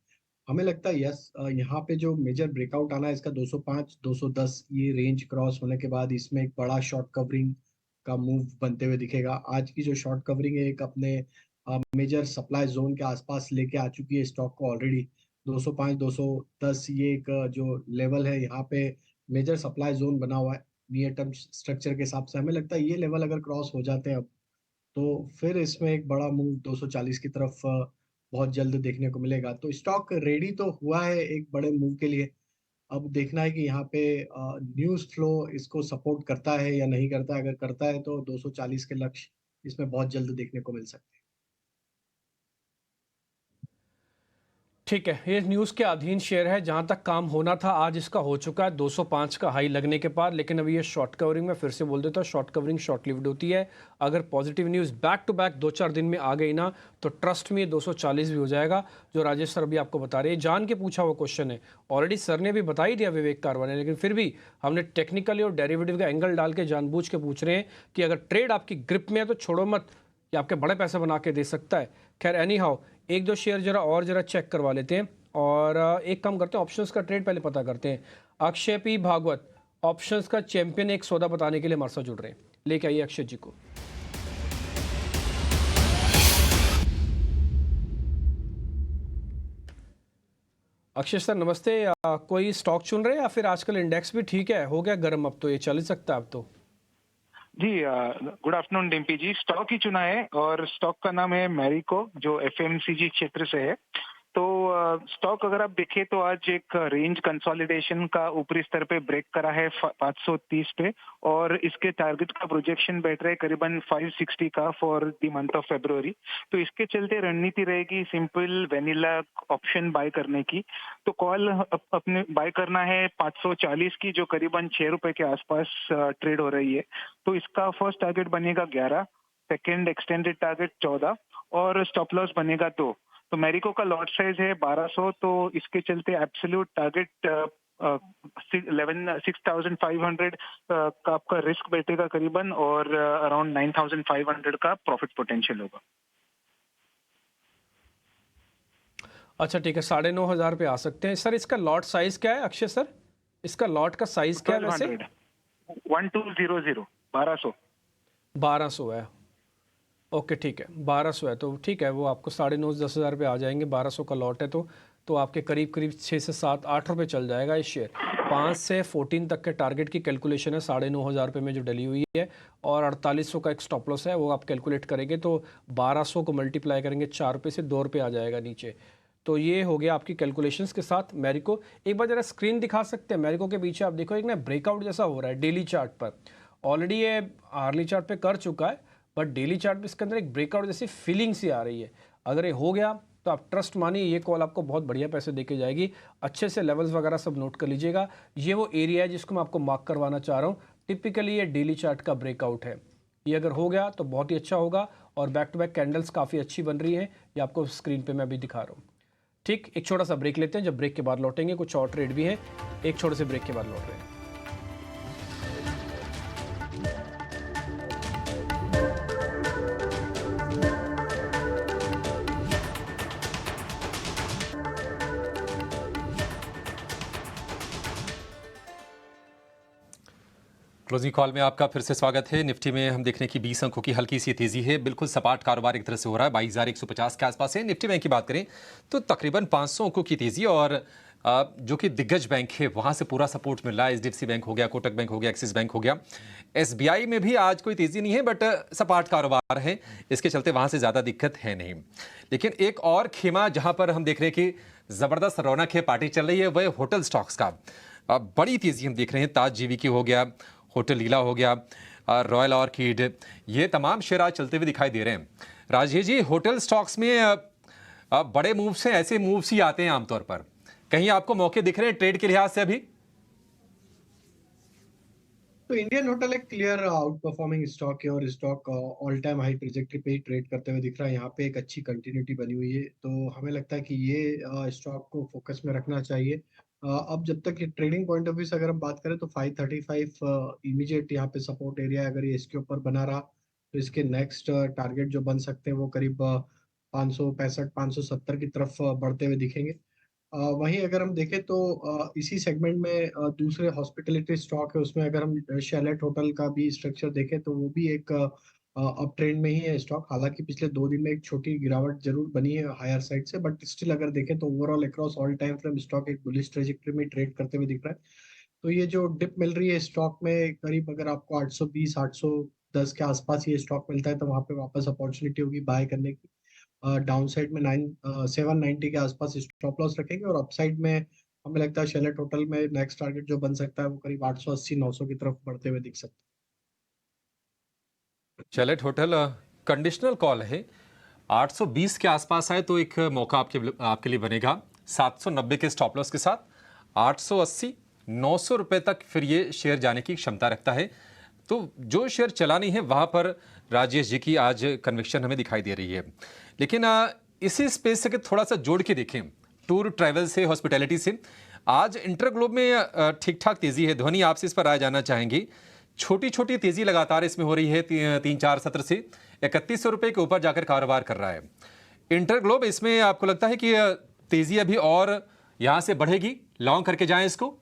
हमें लगता है यस यहाँ पे जो मेजर ब्रेकआउट आना है इसका 205 210 ये रेंज क्रॉस होने के बाद इसमें एक बड़ा शॉर्ट कवरिंग का मूव बनते हुए दिखेगा। आज की जो शॉर्ट कवरिंग है एक अपने मेजर सप्लाई जोन के आसपास लेके आ चुकी है स्टॉक को ऑलरेडी। 205 210 ये एक जो लेवल है यहाँ पे मेजर सप्लाई जोन बना हुआ है नियर टर्म स्ट्रक्चर के हिसाब से। हमें लगता है ये लेवल अगर क्रॉस हो जाते हैं अब तो फिर इसमें एक बड़ा मूव 240 की तरफ बहुत जल्द देखने को मिलेगा। तो स्टॉक रेडी तो हुआ है एक बड़े मूव के लिए। अब देखना है कि यहाँ पे न्यूज़ फ्लो इसको सपोर्ट करता है या नहीं करता है। अगर करता है तो 240 के लक्ष्य इसमें बहुत जल्द देखने को मिल सकते हैं। ठीक है, ये न्यूज़ के अधीन शेयर है। जहाँ तक काम होना था आज इसका हो चुका है 205 का हाई लगने के बाद, लेकिन अभी ये शॉर्ट कवरिंग में फिर से बोल देता हूँ, शॉर्ट कवरिंग शॉर्ट लिव्ड होती है। अगर positive news back to back 2-4 दिन में आ गई ना तो ट्रस्ट में ये 240 भी हो जाएगा, जो राजेश सर अभी आपको बता रहे हैं। जान के पूछा हुआ क्वेश्चन है, ऑलरेडी सर ने भी बता ही दिया विवेक कारवा ने, लेकिन फिर भी हमने टेक्निकली और डेरिवेटिव का एंगल डाल के जानबूझ के पूछ रहे हैं कि अगर ट्रेड आपकी ग्रिप में है तो छोड़ो मत, कि आपके बड़े पैसे बना के दे सकता है। खैर एनी हाउ, 1-2 शेयर जरा चेक करवा लेते हैं और एक काम करते हैं, ऑप्शंस का ट्रेड पहले पता करते हैं। अक्षय पी भागवत ऑप्शंस का चैंपियन एक सौदा बताने के लिए हमारे साथ जुड़ रहे हैं, लेके आइए अक्षय जी को। अक्षय सर नमस्ते। कोई स्टॉक चुन रहे हैं या फिर आजकल इंडेक्स भी ठीक है, हो गया गर्म, अब तो ये चल ही सकता है अब तो? जी गुड आफ्टरनून डिम्पी जी। स्टॉक ही चुना है और स्टॉक का नाम है मैरिको, जो एफएमसीजी क्षेत्र से है। तो स्टॉक अगर आप देखें तो आज एक रेंज कंसोलिडेशन का ऊपरी स्तर पे ब्रेक करा है 530 पे, और इसके टारगेट का प्रोजेक्शन बैठ रहा है करीबन 560 का for the month of February. तो इसके चलते रणनीति रहेगी सिंपल वेनिला ऑप्शन बाय करने की। तो कॉल अपने बाय करना है 540 की, जो करीबन 6 रुपए के आसपास ट्रेड हो रही है। तो इसका फर्स्ट टारगेट बनेगा 11, सेकेंड एक्सटेंडेड टारगेट 14 और स्टॉप लॉस बनेगा 2। तो मैरिको का लॉट साइज है 1200, तो इसके चलते एब्सोल्यूट टारगेट 6,500 का आपका रिस्क बैठेगा करीबन, और अराउंड 9,500 का प्रॉफिट पोटेंशियल होगा। अच्छा ठीक है, 9,500 पे आ सकते हैं सर। इसका लॉट साइज क्या है अक्षय सर? इसका लॉट का साइज क्या है वैसे? 1200 1200 है। ओके ठीक है, 1200 है तो ठीक है, वो आपको 9,500-10,000 पे आ जाएंगे। 1200 का लॉट है तो आपके करीब 6 से 7 8 रुपये चल जाएगा ये शेयर। 5 से 14 तक के टारगेट की कैलकुलेशन है 9,500 रुपये में जो डली हुई है, और 4800 का एक स्टॉप लॉस है। वो आप कैलकुलेट करेंगे तो 1200 को मल्टीप्लाई करेंगे 4 रुपये से, 2 रुपये आ जाएगा नीचे। तो ये हो गया आपकी कैलकुलेशंस के साथ मैरिको। एक बार जरा स्क्रीन दिखा सकते हैं मैरिको के पीछे? आप देखो एक ना ब्रेकआउट जैसा हो रहा है डेली चार्ट पर। ऑलरेडी ये आर्ली चार्ट पे कर चुका है, बट डेली चार्ट में इसके अंदर एक ब्रेकआउट जैसी फीलिंग सी आ रही है। अगर ये हो गया तो आप ट्रस्ट मानिए ये कॉल आपको बहुत बढ़िया पैसे देके जाएगी। अच्छे से लेवल्स वगैरह सब नोट कर लीजिएगा। ये वो एरिया है जिसको मैं आपको मार्क करवाना चाह रहा हूँ। टिपिकली ये डेली चार्ट का ब्रेकआउट है। ये अगर हो गया तो बहुत ही अच्छा होगा, और बैक टू बैक कैंडल्स काफ़ी अच्छी बन रही हैं। ये आपको स्क्रीन पर मैं अभी दिखा रहा हूँ। ठीक, एक छोटा सा ब्रेक लेते हैं। जब ब्रेक के बाद लौटेंगे कुछ और ट्रेड भी हैं। एक छोटे से ब्रेक के बाद लौट रहे हैं। क्लोजिंग कॉल में आपका फिर से स्वागत है। निफ्टी में हम देख रहे हैं कि 20 अंकों की हल्की सी तेजी है। बिल्कुल सपाट कारोबार एक तरह से हो रहा है, 22,150 के आसपास है। निफ्टी बैंक की बात करें तो तकरीबन 500 अंकों की तेजी, और जो कि दिग्गज बैंक है वहां से पूरा सपोर्ट मिल रहा है। एचडीएफसी बैंक हो गया, कोटक बैंक हो गया, एक्सिस बैंक हो गया। एसबीआई में भी आज कोई तेजी नहीं है, बट सपाट कारोबार है, इसके चलते वहां से ज्यादा दिक्कत है नहीं। लेकिन एक और खेमा जहां पर हम देख रहे हैं कि जबरदस्त रौनक है, पार्टी चल रही है, वह होटल स्टॉक्स का। बड़ी तेजी हम देख रहे हैं। ताज जीवी की हो गया, होटल लीला हो गया, रॉयल ऑर्किड, ये तमाम शेयर आज चलते हुए दिखाई दे रहे हैं। राजेश जी, होटल स्टॉक्स में बड़े मूव्स हैं, ऐसे मूव्स ही आते हैं आमतौर पर। कहीं आपको मौके दिख रहे हैं ट्रेड के लिहाज से अभी? तो इंडियन होटल एक क्लियर आउट परफॉर्मिंग स्टॉक है, और stock all time high trajectory पे ही ट्रेड करते हुए दिख रहा है। यहाँ पे एक अच्छी कंटिन्यूटी बनी हुई है, तो हमें लगता है कि ये स्टॉक को फोकस में रखना चाहिए। अब जब तक ट्रेडिंग पॉइंट ऑफ व्यू से अगर हम बात करें तो 535 इमीडिएट यहाँ पे सपोर्ट एरिया है। अगर ये इसके ऊपर बना रहा तो इसके नेक्स्ट टारगेट जो बन सकते हैं वो करीब 565 570 की तरफ बढ़ते हुए दिखेंगे। वहीं अगर हम देखें तो इसी सेगमेंट में दूसरे हॉस्पिटलिटी स्टॉक है, उसमें अगर हम शैलेट होटल का भी स्ट्रक्चर देखें तो वो भी एक अप ट्रेंड में ही है स्टॉक। हालांकि पिछले 2 दिन में एक छोटी गिरावट जरूर बनी है हायर साइड से, बट स्टिल अगर देखें तो overall across all time frame stock एक बुलिश ट्रेजेक्टरी में ट्रेड करते हुए दिख रहा है। तो ये जो डिप मिल रही है स्टॉक में, करीब अगर आपको 820 810 के आसपास ये स्टॉक मिलता है तो वहां पे वापस अपॉर्चुनिटी होगी बाय करने की। डाउन साइड में 790 के आसपास स्टॉप लॉस रखेंगे, और अपसाइड में हमें लगता है शैलेट होटल में नेक्स्ट टारगेट जो बन सकता है वो करीब 880 900 की तरफ बढ़ते हुए दिख सकता है। शैलेट होटल कंडीशनल कॉल है, 820 के आसपास आए तो एक मौका आपके लिए बनेगा। 790 के स्टॉप लॉस के साथ 880 900 रुपए तक फिर ये शेयर जाने की क्षमता रखता है। तो जो शेयर चलानी है वहां पर राजेश जी की आज कन्विक्शन हमें दिखाई दे रही है। लेकिन इसी स्पेस से थोड़ा सा जोड़ के देखें, टूर ट्रैवल से, हॉस्पिटैलिटी से, आज इंटरग्लोब में ठीक ठाक तेजी है। ध्वनि आपसे इस पर राय जानना चाहेंगे। छोटी छोटी तेजी लगातार इसमें हो रही है, 3-4 सत्र से 3100 रुपए के ऊपर जाकर कारोबार कर रहा है इंटरग्लोब। इसमें आपको लगता है कि तेजी अभी और यहां से बढ़ेगी? लॉन्ग करके जाएं इसको?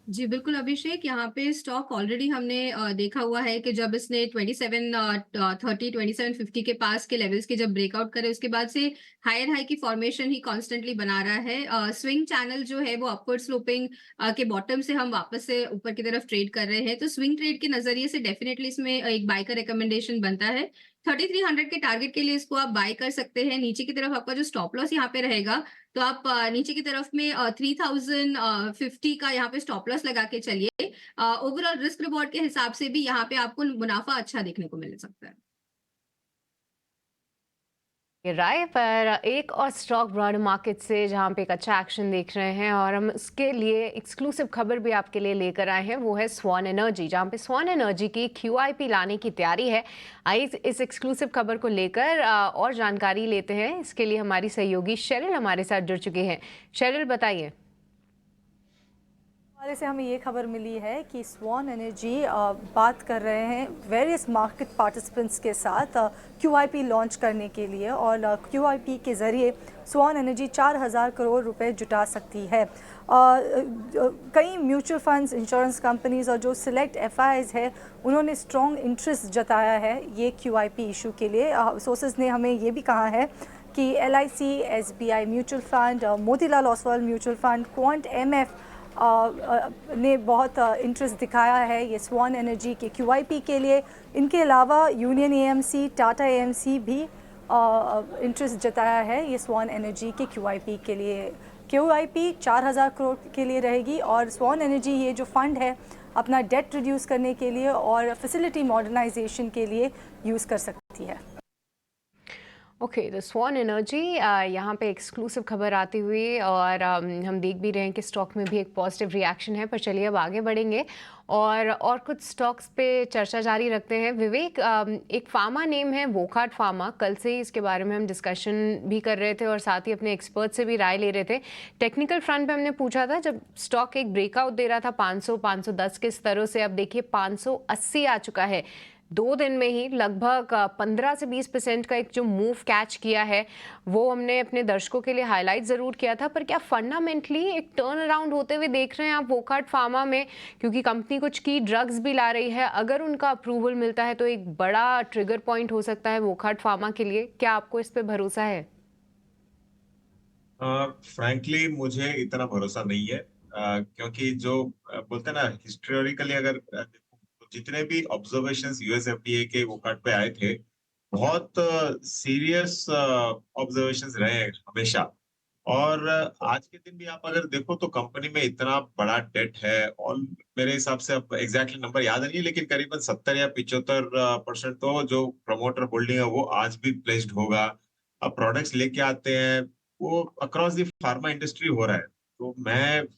जी, बिल्कुल अभिषेक, यहाँ पे स्टॉक ऑलरेडी हमने देखा हुआ है कि जब इसने 2750 के पास के लेवल्स के जब ब्रेकआउट करे, उसके बाद से हायर हाई की फॉर्मेशन ही कॉन्स्टेंटली बना रहा है। स्विंग चैनल जो है वो अपवर्ड स्लोपिंग के बॉटम से हम वापस से ऊपर की तरफ ट्रेड कर रहे हैं, तो स्विंग ट्रेड के नजरिए से डेफिनेटली इसमें एक बाय का रिकमेंडेशन बनता है। 3300 के टारगेट के लिए इसको आप बाय कर सकते हैं। नीचे की तरफ आपका जो स्टॉप लॉस यहाँ पे रहेगा, तो आप नीचे की तरफ में 3050 का यहाँ पे स्टॉप लॉस लगा के चलिए। ओवरऑल रिस्क रिवॉर्ड के हिसाब से भी यहाँ पे आपको मुनाफा अच्छा देखने को मिल सकता है। ये राय पर एक और स्टॉक ब्रॉड मार्केट से जहां पे एक अच्छा एक्शन देख रहे हैं और हम उसके लिए एक्सक्लूसिव खबर भी आपके लिए लेकर आए हैं, वो है स्वान एनर्जी, जहां पे स्वान एनर्जी की QIP लाने की तैयारी है। आइए इस एक्सक्लूसिव खबर को लेकर और जानकारी लेते हैं। इसके लिए हमारी सहयोगी शेरिल हमारे साथ जुड़ चुके हैं। शेरिल, बताइए। हमारे से हमें ये खबर मिली है कि स्वान एनर्जी बात कर रहे हैं वेरियस मार्केट पार्टिसिपेंट्स के साथ QIP लॉन्च करने के लिए, और QIP के ज़रिए स्वान एनर्जी 4000 करोड़ रुपए जुटा सकती है। कई म्यूचुअल फंड्स, इंश्योरेंस कंपनीज और जो सिलेक्ट FIs है, उन्होंने स्ट्रॉन्ग इंटरेस्ट जताया है ये QIP इशू के लिए। सोर्सेज ने हमें ये भी कहा है कि LIC, SBI mutual fund, Motilal Oswal mutual fund, quant MF ने बहुत इंटरेस्ट दिखाया है ये स्वान एनर्जी के QIP के लिए। इनके अलावा यूनियन AMC, टाटा AMC भी इंटरेस्ट जताया है ये स्वान एनर्जी के QIP के लिए। QIP 4000 करोड़ के लिए रहेगी, और स्वान एनर्जी ये जो फंड है अपना डेट रिड्यूस करने के लिए और फैसिलिटी मॉडर्नाइजेशन के लिए यूज़ कर सकती है। ओके, तो स्वान एनर्जी यहाँ पे एक्सक्लूसिव खबर आती हुई, और हम देख भी रहे हैं कि स्टॉक में भी एक पॉजिटिव रिएक्शन है। पर चलिए अब आगे बढ़ेंगे और कुछ स्टॉक्स पे चर्चा जारी रखते हैं। विवेक, एक फार्मा नेम है वोकहार्ट फार्मा, कल से ही इसके बारे में हम डिस्कशन भी कर रहे थे और साथ ही अपने एक्सपर्ट से भी राय ले रहे थे। टेक्निकल फ्रंट पे हमने पूछा था, जब स्टॉक एक ब्रेकआउट दे रहा था 500-510 के स्तरों से, अब देखिए 580 आ चुका है। 2 दिन में ही लगभग 15 से 20% का एक जो मूव कैच किया है, वो हमने अपने दर्शकों के लिए हाईलाइट ज़रूर किया था। पर क्या फंडामेंटली एक टर्न अराउंड होते हुए देख रहे हैं आप वोकहार्ट फार्मा में? क्योंकि कंपनी कुछ की ड्रग्स भी ला रही है, अगर उनका अप्रूवल मिलता है तो एक बड़ा ट्रिगर पॉइंट हो सकता है वोकहार्ट फार्मा के लिए। क्या आपको इस पर भरोसा है? फ्रैंकली मुझे इतना भरोसा नहीं है, क्योंकि जो बोलते हैं ना, हिस्टोरिकली अगर देखो तो जितने भी ऑब्जर्वेशंस USFDA के वोकहार्ट पे आए थे, बहुत सीरियस ऑब्जर्वेशंस रहे हैं हमेशा। और आज के दिन भी आप अगर देखो तो कंपनी में इतना बड़ा डेट है, और मेरे हिसाब से अब एग्जैक्टली नंबर याद नहीं है, लेकिन करीबन 70 या 75% तो जो प्रमोटर होल्डिंग है वो आज भी प्लेस्ड होगा। अब प्रोडक्ट्स लेके आते हैं, वो अक्रॉस द फार्मा इंडस्ट्री हो रहा है। तो मैं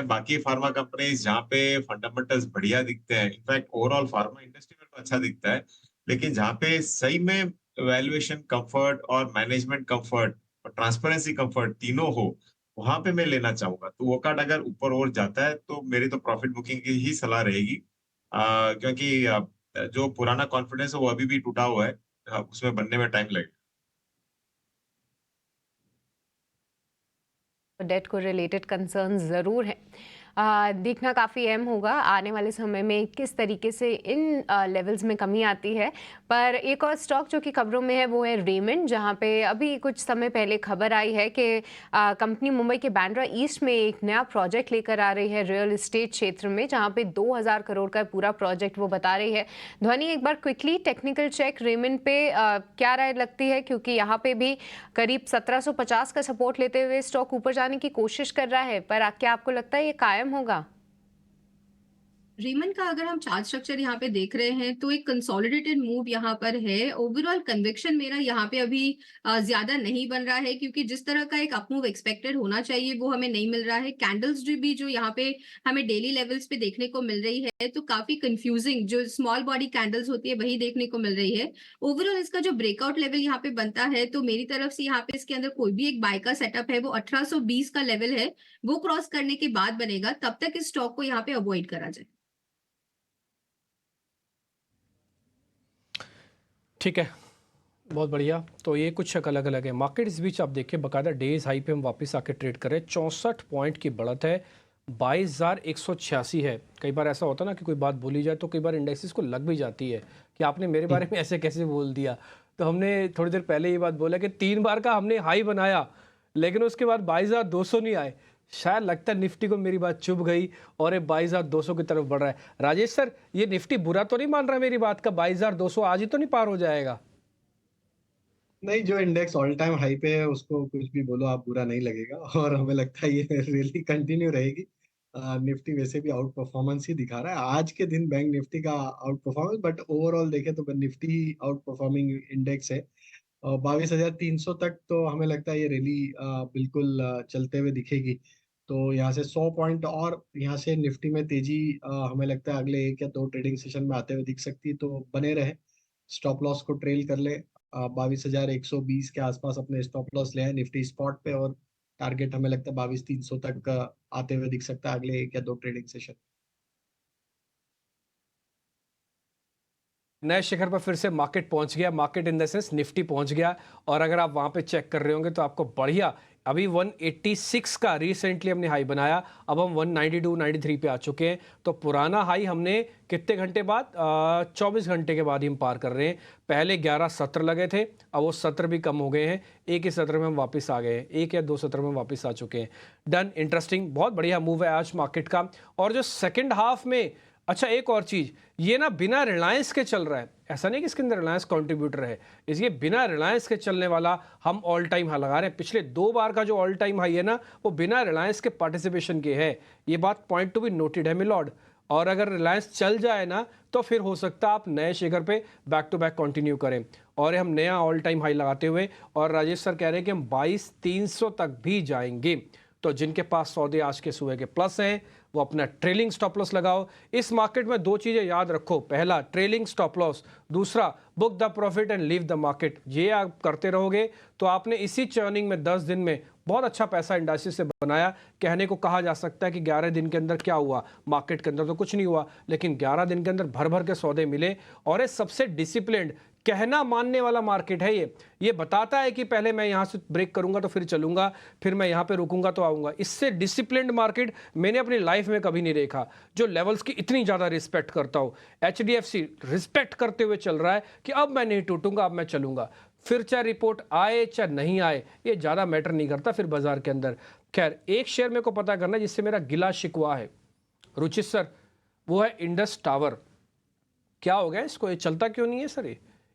बाकी फार्मा कंपनीज जहाँ पे फंडामेंटल्स बढ़िया दिखते हैं, इनफैक्ट ओवरऑल फार्मा इंडस्ट्री में तो अच्छा दिखता है, लेकिन जहाँ पे सही में वैल्यूएशन कंफर्ट और मैनेजमेंट कंफर्ट और ट्रांसपेरेंसी कंफर्ट तीनों हो, वहां पे मैं लेना चाहूंगा। तो वो कार्ड अगर ऊपर और जाता है तो मेरी तो प्रॉफिट बुकिंग की ही सलाह रहेगी, क्योंकि जो पुराना कॉन्फिडेंस है वो अभी भी टूटा हुआ है, उसमें बनने में टाइम लगेगा। डेट को रिलेटेड कंसर्न ज़रूर है। देखना काफ़ी अहम होगा आने वाले समय में किस तरीके से इन लेवल्स में कमी आती है। पर एक और स्टॉक जो कि खबरों में है वो है रेमंड, जहां पे अभी कुछ समय पहले खबर आई है कि कंपनी मुंबई के बांद्रा ईस्ट में एक नया प्रोजेक्ट लेकर आ रही है रियल एस्टेट क्षेत्र में, जहां पे 2000 करोड़ का पूरा प्रोजेक्ट वो बता रही है। ध्वनि, एक बार क्विकली टेक्निकल चेक रेमंड पे क्या राय लगती है? क्योंकि यहाँ पे भी करीब 1750 का सपोर्ट लेते हुए स्टॉक ऊपर जाने की कोशिश कर रहा है, पर क्या आपको लगता है ये कायम होगा? रेमंड का अगर हम चार्ट स्ट्रक्चर यहाँ पे देख रहे हैं तो एक कंसोलिडेटेड मूव यहाँ पर है। ओवरऑल कन्विक्शन मेरा यहाँ पे अभी ज्यादा नहीं बन रहा है, क्योंकि जिस तरह का एक अप मूव एक्सपेक्टेड होना चाहिए वो हमें नहीं मिल रहा है। कैंडल्स भी जो यहाँ पे हमें डेली लेवल्स पे देखने को मिल रही है तो काफी कंफ्यूजिंग जो स्मॉल बॉडी कैंडल्स होती है वही देखने को मिल रही है। ओवरऑल इसका जो ब्रेकआउट लेवल यहाँ पे बनता है तो मेरी तरफ से यहाँ पे इसके अंदर कोई भी एक बाय का सेटअप है वो 1820 का लेवल है, वो क्रॉस करने के बाद बनेगा। तब तक इस स्टॉक को यहाँ पे अवॉइड करा जाए। ठीक है, बहुत बढ़िया। तो ये कुछ अलग अलग है मार्केट। इस बीच आप देखिए बकायदा डेज हाई पे हम वापस आके ट्रेड कर रहे हैं। 64 पॉइंट की बढ़त है 22,186 है। कई बार ऐसा होता है ना कि कोई बात बोली जाए तो कई बार इंडेक्सेस को लग भी जाती है कि आपने मेरे बारे में ऐसे कैसे बोल दिया। तो हमने थोड़ी देर पहले ये बात बोला कि 3 बार का हमने हाई बनाया लेकिन उसके बाद 22,200 नहीं आए। शायद लगता है निफ्टी को मेरी बात चुभ गई और ये 22,200 की तरफ बढ़ रहा है। राजेश सर, ये निफ्टी बुरा तो नहीं मान रहा मेरी बात का? 22,200 आज ही तो नहीं पार हो जाएगा? नहीं, जो इंडेक्स ऑल टाइम हाई पे है उसको कुछ भी बोलो आप, बुरा नहीं लगेगा और हमें लगता है ये रैली कंटिन्यू रहेगी। निफ्टी वैसे भी आउट परफॉर्मेंस ही दिखा रहा है आज के दिन, बैंक निफ्टी का आउट परफॉर्मेंस, बट ओवरऑल देखें तो निफ्टी आउट परफॉर्मिंग इंडेक्स है। 22,300 तक तो हमें लगता है ये रैली बिल्कुल चलते हुए दिखेगी। तो यहाँ से 100 पॉइंट और यहाँ से निफ्टी में तेजी हमें लगता है अगले 1 या 2 ट्रेडिंग सेशन में आते हुए दिख सकती है। तो बने रहे, स्टॉप लॉस को ट्रेल कर ले, 22,120 के आसपास अपने स्टॉप लॉस ले आए निफ्टी स्पॉट पे, और टारगेट हमें लगता है 22,300 तक आते हुए दिख सकता है अगले 1 या 2 ट्रेडिंग सेशन। नए शिखर पर फिर से मार्केट पहुंच गया, market in the sense Nifty पहुंच गया। और अगर आप वहां पे चेक कर रहे होंगे तो आपको बढ़िया, अभी 186 का रिसेंटली हमने हाई बनाया, अब हम 192 93 पे आ चुके हैं। तो पुराना हाई हमने कितने घंटे बाद, 24 घंटे के बाद ही हम पार कर रहे हैं। पहले 11 सत्र लगे थे, अब वो सत्र भी कम हो गए हैं, एक ही सत्र में हम वापस आ गए हैं, 1 या 2 सत्र में वापस आ चुके हैं। डन, इंटरेस्टिंग, बहुत बढ़िया मूव है आज मार्केट का। और जो सेकेंड हाफ में, अच्छा एक और चीज़, ये ना बिना रिलायंस के चल रहा है, ऐसा नहीं कि इसके अंदर रिलायंस कंट्रीब्यूटर है, इसलिए बिना रिलायंस के चलने वाला हम ऑल टाइम हाई लगा रहे हैं। पिछले 2 बार का जो ऑल टाइम हाई है ना, वो बिना रिलायंस के पार्टिसिपेशन के है। ये बात पॉइंट टू बी नोटेड है मिलॉर्ड। और अगर रिलायंस चल जाए ना तो फिर हो सकता है आप नए शिखर पे बैक टू बैक कंटिन्यू करें। और हम नया ऑल टाइम हाई लगाते हुए, और राजेश सर कह रहे हैं कि हम 22,300 तक भी जाएंगे। तो जिनके पास सौदे आज के सुबह के प्लस हैं वो अपना ट्रेलिंग स्टॉप लॉस लगाओ। इस मार्केट में 2 चीज़ें याद रखो, पहला ट्रेलिंग स्टॉप लॉस, दूसरा book the profit and leave the market. ये आप करते रहोगे तो आपने इसी चर्निंग में 10 दिन में बहुत अच्छा पैसा इंडस्ट्री से बनाया। कहने को कहा जा सकता है कि 11 दिन के अंदर क्या हुआ, मार्केट के अंदर तो कुछ नहीं हुआ, लेकिन 11 दिन के अंदर भर भर के सौदे मिले। और ये सबसे डिसिप्लिन्ड, कहना मानने वाला मार्केट है। ये बताता है कि पहले मैं यहाँ से ब्रेक करूंगा तो फिर चलूंगा, फिर मैं यहाँ पे रुकूंगा तो आऊंगा। इससे डिसिप्लिन्ड मार्केट मैंने अपनी लाइफ में कभी नहीं देखा, जो लेवल्स की इतनी ज़्यादा रिस्पेक्ट करता हूँ। HDFC रिस्पेक्ट करते हुए चल रहा है कि अब मैं नहीं टूटूंगा, अब मैं चलूंगा। फिर चाहे रिपोर्ट आए चाहे नहीं आए, ये ज़्यादा मैटर नहीं करता फिर बाजार के अंदर। खैर, एक शेयर मेरे को पता करना है जिससे मेरा गिला शिकवा है रुचित सर, वो है इंडस टावर। क्या हो गया इसको, ये चलता क्यों नहीं है सर?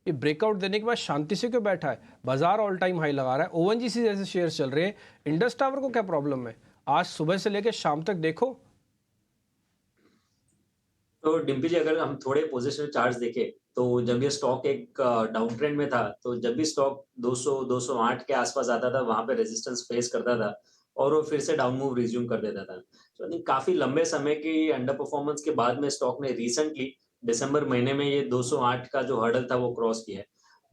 ये ब्रेकआउट देने के बाद शांति से क्यों बैठा है? बाजार ऑल टाइम हाई लगा रहा है, ONGC जैसे शेयर चल रहे हैं, इंडस टावर को क्या प्रॉब्लम है? आज सुबह से लेकर शाम तक देखो। तो डिम्पी जी, अगर हम थोड़े पोजिशनल चार्ट्स देखें तो जब ये स्टॉक एक डाउन ट्रेंड में था, तो जब भी स्टॉक 200-208 के आसपास आता था, वहां पे रेजिस्टेंस फेस करता था और वो फिर से डाउन मूव रिज्यूम कर देता था। तो आई थिंक काफी लंबे समय की अंडर परफॉर्मेंस के बाद में स्टॉक ने रिसेंटली दिसंबर महीने में ये 208 का जो हर्डल था वो क्रॉस किया है।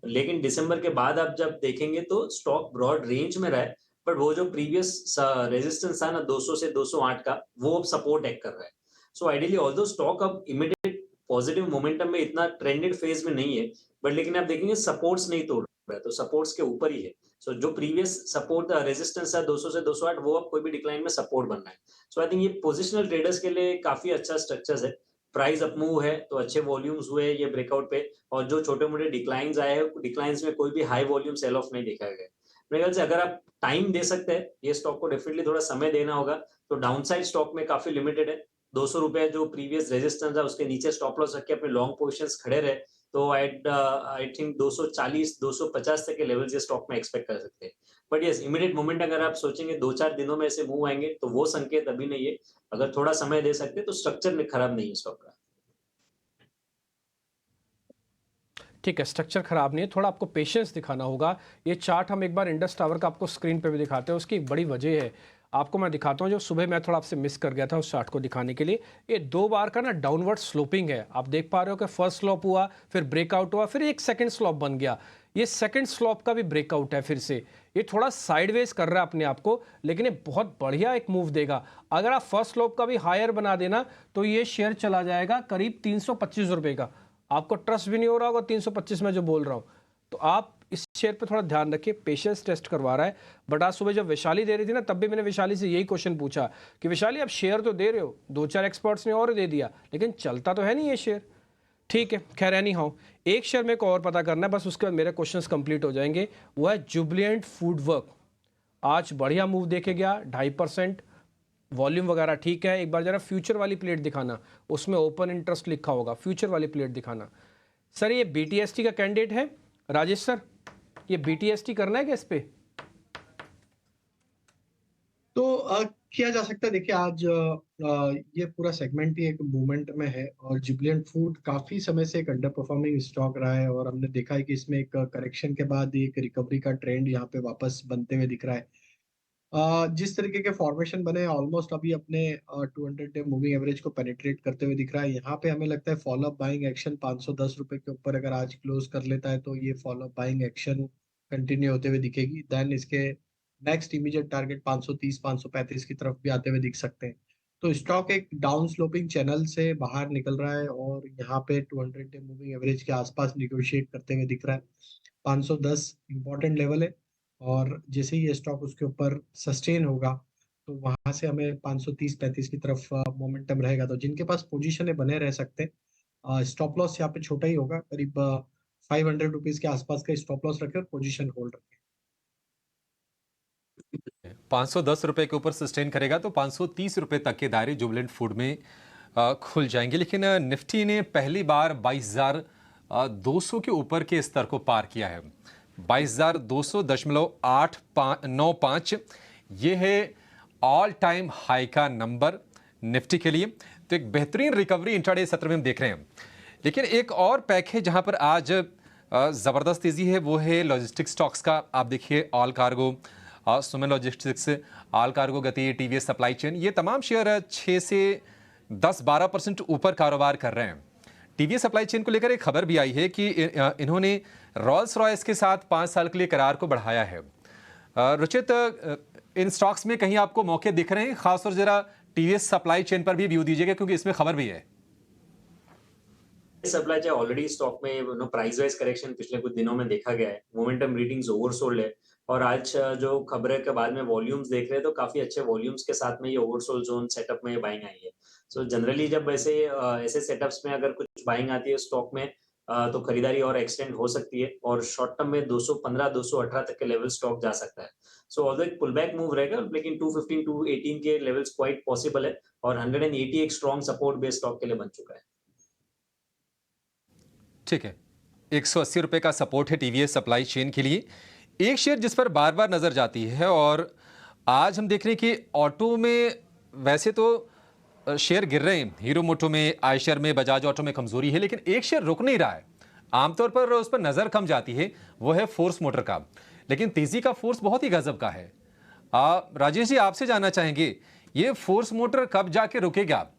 लेकिन दिसंबर के बाद आप जब देखेंगे तो स्टॉक ब्रॉड रेंज में रहा है, बट वो जो प्रीवियस रेजिस्टेंस था ना 200 से 208 का, वो अब सपोर्ट एक्ट कर रहा है। सो आइडियली ऑल्दो स्टॉक अब इमीडिएट पॉजिटिव मोमेंटम में इतना ट्रेंडेड फेज में नहीं है, बट लेकिन आप देखेंगे सपोर्ट्स नहीं तोड़ रहा है, तो सपोर्ट्स के ऊपर ही है। सो जो प्रीवियस सपोर्ट रेजिस्टेंस है 200 से 208, वो अब कोई भी डिक्लाइन में सपोर्ट बनना है। सो आई थिंक ये पोजिशनल ट्रेडर्स के लिए काफी अच्छा स्ट्रक्चर है। प्राइस अप मूव है तो अच्छे वॉल्यूम्स हुए ये ब्रेकआउट पे, और जो छोटे मोटे डिक्लाइंस आए हैं, डिक्लाइंस में कोई भी हाई वॉल्यूम सेल ऑफ नहीं देखा गया। मेरे ख्याल से अगर आप टाइम दे सकते हैं, ये स्टॉक को डेफिनेटली थोड़ा समय देना होगा। तो डाउनसाइड स्टॉक में काफी लिमिटेड है। 200 रुपए जो प्रीवियस रेजिस्टेंस है उसके नीचे स्टॉप लॉस रख के अपने लॉन्ग पोजीशंस खड़े रहे, तो आई थिंक 240-250 तक के लेवल्स ये स्टॉक में एक्सपेक्ट कर सकते हैं। बट यस, इमीडिएट मोमेंट अगर आप सोचेंगे 2-4 दिनों में ऐसे मूव आएंगे, तो वो संकेत अभी नहीं है। अगर थोड़ा समय दे सकते तो स्ट्रक्चर में खराब नहीं है स्टॉक का। ठीक है, स्ट्रक्चर खराब नहीं है, थोड़ा आपको पेशेंस दिखाना होगा। ये चार्ट हम एक बार इंडस टावर का आपको स्क्रीन पे भी दिखाते हैं, उसकी एक बड़ी वजह है। आपको मैं दिखाता हूँ, जो सुबह मैं थोड़ा आपसे मिस कर गया था उस चार्ट को दिखाने के लिए। ये 2 बार का ना डाउनवर्ड स्लोपिंग है, आप देख पा रहे हो कि फर्स्ट स्लॉप हुआ, फिर ब्रेकआउट हुआ, फिर एक सेकंड स्लॉप बन गया। ये सेकंड स्लॉप का भी ब्रेकआउट है फिर से। ये थोड़ा साइडवेज कर रहा है अपने आप को, लेकिन ये बहुत बढ़िया एक मूव देगा। अगर आप फर्स्ट स्लॉप का भी हायर बना देना तो ये शेयर चला जाएगा करीब 325 रुपये का। आपको ट्रस्ट भी नहीं हो रहा होगा 325 में जो बोल रहा हूँ, तो आप इस शेयर पे थोड़ा ध्यान रखिए, पेशेंस टेस्ट करवा रहा है। बट आज सुबह जब वैशाली दे रही थी ना, तब भी मैंने वैशाली से यही क्वेश्चन पूछा कि वैशाली आप शेयर तो दे रहे हो, 2-4 एक्सपर्ट्स ने और दे दिया, लेकिन चलता तो है नहीं ये शेयर। ठीक है, खैर एनी हाउ, एक शेयर मेरे को और पता करना है, बस उसके बाद मेरे क्वेश्चंस कंप्लीट हो जाएंगे। वो है जुबिलेंट फूडवर्क। आज बढ़िया मूव देखे गया, 2.5%, वॉल्यूम वगैरह ठीक है। एक बार जरा फ्यूचर वाली प्लेट दिखाना, उसमें ओपन इंटरेस्ट लिखा होगा, फ्यूचर वाली प्लेट दिखाना। सर ये BTST का कैंडिडेट है राजेश सर, ये BTST करना है क्या इस पे? तो किया जा सकता है। देखिए आज ये पूरा सेगमेंट ही एक मूवमेंट में है और जुबिलेंट फूड काफी समय से एक अंडर परफॉर्मिंग स्टॉक रहा है और हमने देखा है कि इसमें एक करेक्शन के बाद एक रिकवरी का ट्रेंड यहाँ पे वापस बनते हुए दिख रहा है। जिस तरीके के फॉर्मेशन बने ऑलमोस्ट अभी अपने 200 डे मूविंग एवरेज को पेनिट्रेट करते हुए दिख रहा है। यहाँ पे हमें लगता है फॉलोअप बाइंग एक्शन 510 रुपए के ऊपर अगर आज क्लोज कर लेता है तो ये फॉलोअप बाइंग एक्शन कंटिन्यू होते हुए दिखेगी। देन इसके नेक्स्ट इमीडिएट टारगेट 530 535 की तरफ भी आते हुए दिख सकते हैं। तो स्टॉक एक डाउन स्लोपिंग चैनल से बाहर निकल रहा है और यहाँ पे 200 डे मूविंग एवरेज के आसपास निगोशिएट करते हुए दिख रहा है। 510 इंपॉर्टेंट लेवल है और जैसे ही ये स्टॉक उसके ऊपर सस्टेन होगा तो वहां से हमें 530-35 की तरफ मोमेंटम रहेगा। तो जिनके पास पोजीशन है बने रह सकते हैं। स्टॉप लॉस यहाँ पे छोटा ही होगा, करीब 500 रुपीज के आसपास का स्टॉप लॉस रखें और पोजीशन होल्ड रखें। 510 रुपए के ऊपर सस्टेन करेगा तो 530 रुपए तक के दायरे जुबिलेंट फूड में खुल जाएंगे। लेकिन निफ्टी ने पहली बार 22,200 के ऊपर के स्तर को पार किया है। 22,200.895 ये है ऑल टाइम हाई का नंबर निफ्टी के लिए। तो एक बेहतरीन रिकवरी इंट्राडे सत्र में हम देख रहे हैं। लेकिन एक और पैक है जहां पर आज ज़बरदस्त तेजी है, वो है लॉजिस्टिक्स स्टॉक्स का। आप देखिए ऑल कार्गो, सुमन लॉजिस्टिक्स, ऑल कार्गो गति, टीवीएस सप्लाई चेन, ये तमाम शेयर 6 से 10-12% ऊपर कारोबार कर रहे हैं। टीवीएस सप्लाई चेन को लेकर एक खबर भी आई है कि इन्होंने रॉल्स रॉयस के साथ 5 साल के लिए करार को बढ़ाया है। रुचित, इन स्टॉक्स में कहीं आपको मौके दिख रहे हैं? खासतौर जरा टीवीएस सप्लाई चेन पर भी व्यू दीजिएगा क्योंकि इसमें खबर भी है। सप्लाई चेन ऑलरेडी स्टॉक में प्राइस वाइज करेक्शन पिछले कुछ दिनों में देखा गया है। मोमेंटम रीडिंग्स ओवरसोल्ड है और आज जो खबरें के बाद में वॉल्यूम्स देख रहे हैं तो काफी अच्छे वॉल्यूम्स के साथ में ये ओवरसोल्ड जोन सेटअप में बाइंग आई है। सो जनरली जब ऐसे सेटअप्स में अगर कुछ बाइंग आती है स्टॉक में तो खरीदारी और एक्सटेंड हो सकती है और शॉर्ट टर्म में 215-218 तक के लेवल स्टॉक जा सकता है। सो ऑल्दो एक पुल बैक मूव रहेगा लेकिन 215-218 के लेवल्स क्वाइट पॉसिबल है और 180 एक स्ट्रॉन्ग सपोर्ट बेस स्टॉक के लिए बन चुका है। ठीक है, 180 रुपए का सपोर्ट है टीवीएस सप्लाई चेन के लिए। एक शेयर जिस पर बार बार नजर जाती है और आज हम देख रहे हैं कि ऑटो में वैसे तो शेयर गिर रहे हैं, हीरो मोटो में, आयशर में, बजाज ऑटो में कमजोरी है, लेकिन एक शेयर रुक नहीं रहा है। आमतौर पर उस पर नजर कम जाती है, वो है फोर्स मोटर का, लेकिन तेजी का फोर्स बहुत ही गजब का है। राजेश जी, आपसे जानना चाहेंगे ये फोर्स मोटर कब जाके रुकेगा?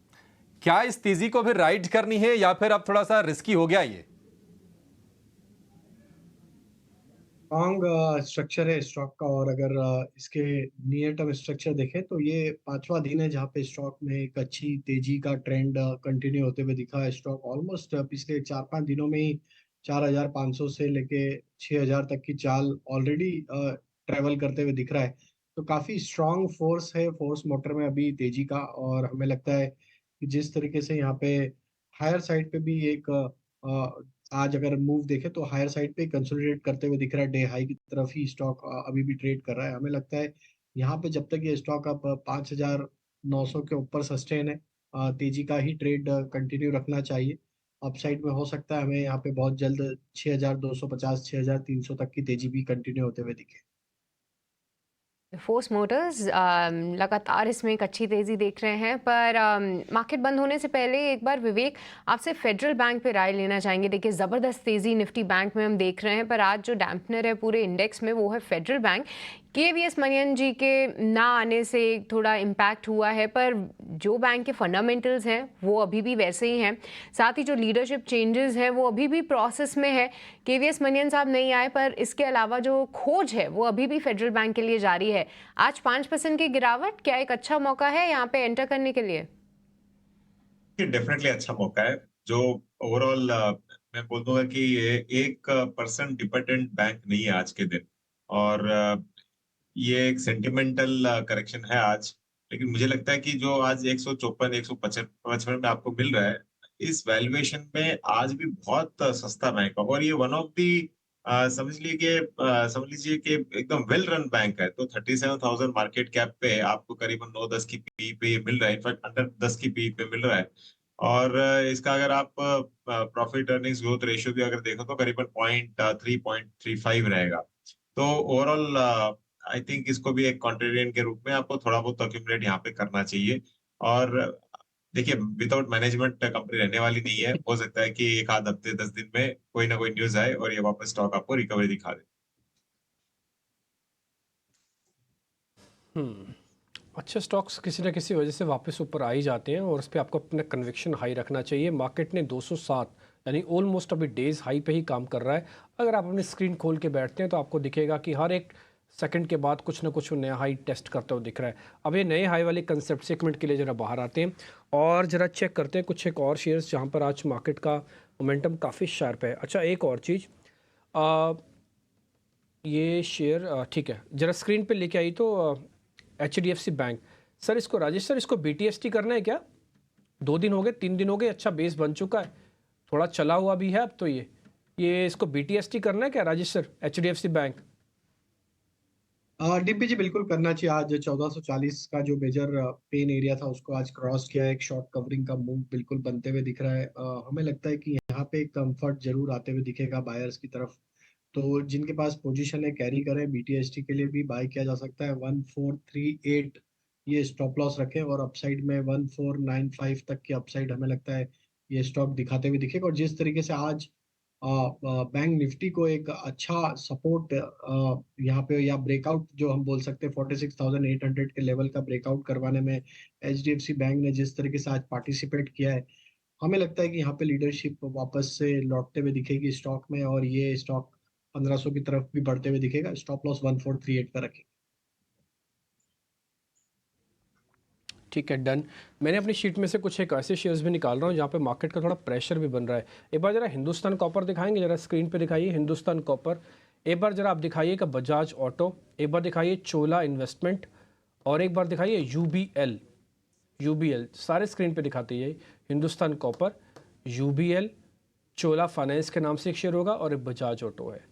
क्या इस तेजी को फिर राइड करनी है या फिर अब थोड़ा सा रिस्की हो गया ये? स्ट्रॉन्ग स्ट्रक्चर है स्टॉक का और अगर इसके नियर टर्म स्ट्रक्चर देखें तो ये 5वां दिन है जहाँ पे स्टॉक में एक अच्छी तेजी का ट्रेंड कंटिन्यू होते हुए दिखा है। स्टॉक ऑलमोस्ट पिछले 4-5 दिनों में ही 4,500 से लेके 6,000 तक की चाल ऑलरेडी ट्रेवल करते हुए दिख रहा है। तो काफी स्ट्रॉन्ग फोर्स है फोर्स मोटर में अभी तेजी का और हमें लगता है कि जिस तरीके से यहाँ पे हायर साइड पे भी एक आज अगर मूव देखें तो हायर साइड पे कंसोलिडेट करते हुए दिख रहा है। डे हाई की तरफ ही स्टॉक अभी भी ट्रेड कर रहा है। हमें लगता है यहाँ पे जब तक ये स्टॉक अब 5,900 के ऊपर सस्टेन है, तेजी का ही ट्रेड कंटिन्यू रखना चाहिए। अपसाइड में हो सकता है हमें यहाँ पे बहुत जल्द 6,250 6,300 तक की तेजी भी कंटिन्यू होते हुए दिखे। फोर्स मोटर्स लगातार इसमें एक अच्छी तेज़ी देख रहे हैं, पर मार्केट बंद होने से पहले एक बार विवेक आपसे फेडरल बैंक पे राय लेना चाहेंगे। देखिए ज़बरदस्त तेज़ी निफ्टी बैंक में हम देख रहे हैं, पर आज जो डैम्पनर है पूरे इंडेक्स में वो है फेडरल बैंक। केवीएस मनियन जी के ना आने से थोड़ा इम्पैक्ट हुआ है, पर जो बैंक के फंडामेंटल्स हैं वो अभी भी वैसे ही हैं। साथ ही जो लीडरशिप चेंजेस हैं वो अभी भी प्रोसेस में है। केवीएस मनियन साहब नहीं आए, पर इसके अलावा जो खोज है वो अभी भी फेडरल बैंक के लिए जारी है। आज 5% की गिरावट, क्या एक अच्छा मौका है यहाँ पे एंटर करने के लिए? डेफिनेटली अच्छा मौका है। जो ओवरऑल मैं बोल दूंगा कि ये 1% डिपेंडेंट बैंक नहीं है आज के दिन। और ये एक सेंटिमेंटल करेक्शन है आज। लेकिन मुझे लगता है कि जो आज 154 155 में आपको मिल रहा है, इस वैल्यूएशन में आज भी बहुत सस्ता बैंक है। और ये वन ऑफ दी समझ लीजिए कि एकदम वेल रन बैंक है। तो 37,000 मार्केट कैप पे आपको करीबन 9-10 की पी पे ये मिल रहा है, इनफैक्ट अंडर 10 की पी पे मिल रहा है। और इसका अगर आप प्रॉफिट अर्निंग्स ग्रोथ रेशियो भी अगर देखो तो करीबन 0.35 रहेगा। तो ओवरऑल आई थिंक इसको भी एक कॉन्ट्रेरियन के रूप में आपको थोड़ा बहुत अक्यूमुलेट यहाँ पे करना चाहिए। और देखिए, विदाउट मैनेजमेंट कंपनी रहने वाली नहीं है। हो सकता है कि एक आध हफ्ते 10 दिन में कोई ना कोई न्यूज आए और ये वापस स्टॉक आपको रिकवरी दिखा दे। अच्छे स्टॉक्स किसी ना किसी वजह से वापस ऊपर आ ही जाते हैं और उस पर आपको अपना कन्विक्शन हाई रखना चाहिए। मार्केट ने 207 यानी ऑलमोस्ट अभी डेज हाई पे ही काम कर रहा है। अगर आप अपनी स्क्रीन खोल के बैठते हैं तो आपको दिखेगा कि हर एक सेकंड के बाद कुछ ना कुछ नया हाई टेस्ट करते हुए दिख रहा है। अब ये नए हाई वाले कंसेप्ट से 1 मिनट के लिए ज़रा बाहर आते हैं और ज़रा चेक करते हैं कुछ एक और शेयर्स जहाँ पर आज मार्केट का मोमेंटम काफ़ी शार्प है। अच्छा, एक और चीज़, ये शेयर ठीक है, ज़रा स्क्रीन पे लेके आई तो HDFC बैंक। सर इसको, राजेश सर, इसको BTST करना है क्या? 2 दिन हो गए, 3 दिन हो गए, अच्छा बेस बन चुका है, थोड़ा चला हुआ भी है अब तो। ये इसको BTST करना है क्या Rajesh sir, HDFC bank? Dimpi ji बिल्कुल करना चाहिए। आज 1440 का जो मेजर पेन एरिया था उसको आज क्रॉस किया है। एक शॉर्ट कवरिंग का मूव बिल्कुल बनते हुए दिख रहा है। हमें लगता है कि यहाँ पे कंफर्ट जरूर आते हुए दिखेगा बायर्स की तरफ। तो जिनके पास पोजीशन है कैरी करें। BTST के लिए भी बाय किया जा सकता है। 1438 ये स्टॉप लॉस रखें और अपसाइड में 1495 तक की अपसाइड हमें लगता है ये स्टॉक दिखाते हुए दिखेगा। और जिस तरीके से आज बैंक निफ्टी को एक अच्छा सपोर्ट यहाँ पे या ब्रेकआउट जो हम बोल सकते हैं 46,800 के लेवल का ब्रेकआउट करवाने में HDFC बैंक ने जिस तरीके से आज पार्टिसिपेट किया है, हमें लगता है कि यहाँ पे लीडरशिप वापस से लौटते हुए दिखेगी स्टॉक में और ये स्टॉक 1500 की तरफ भी बढ़ते हुए दिखेगा। स्टॉप लॉस 1438 का रखें। ठीक है, डन। मैंने अपनी शीट में से कुछ एक ऐसे शेयर्स भी निकाल रहा हूँ जहाँ पे मार्केट का थोड़ा प्रेशर भी बन रहा है। एक बार जरा हिंदुस्तान कॉपर दिखाएंगे, जरा स्क्रीन पे दिखाइए हिंदुस्तान कॉपर। एक बार जरा आप दिखाइएगा बजाज ऑटो, एक बार दिखाइए चोला इन्वेस्टमेंट और एक बार दिखाइए UBL। सारे स्क्रीन पे दिखाते हैं। हिंदुस्तान कॉपर, UBL, चोला फाइनेंस के नाम से एक शेयर होगा और एक बजाज ऑटो है।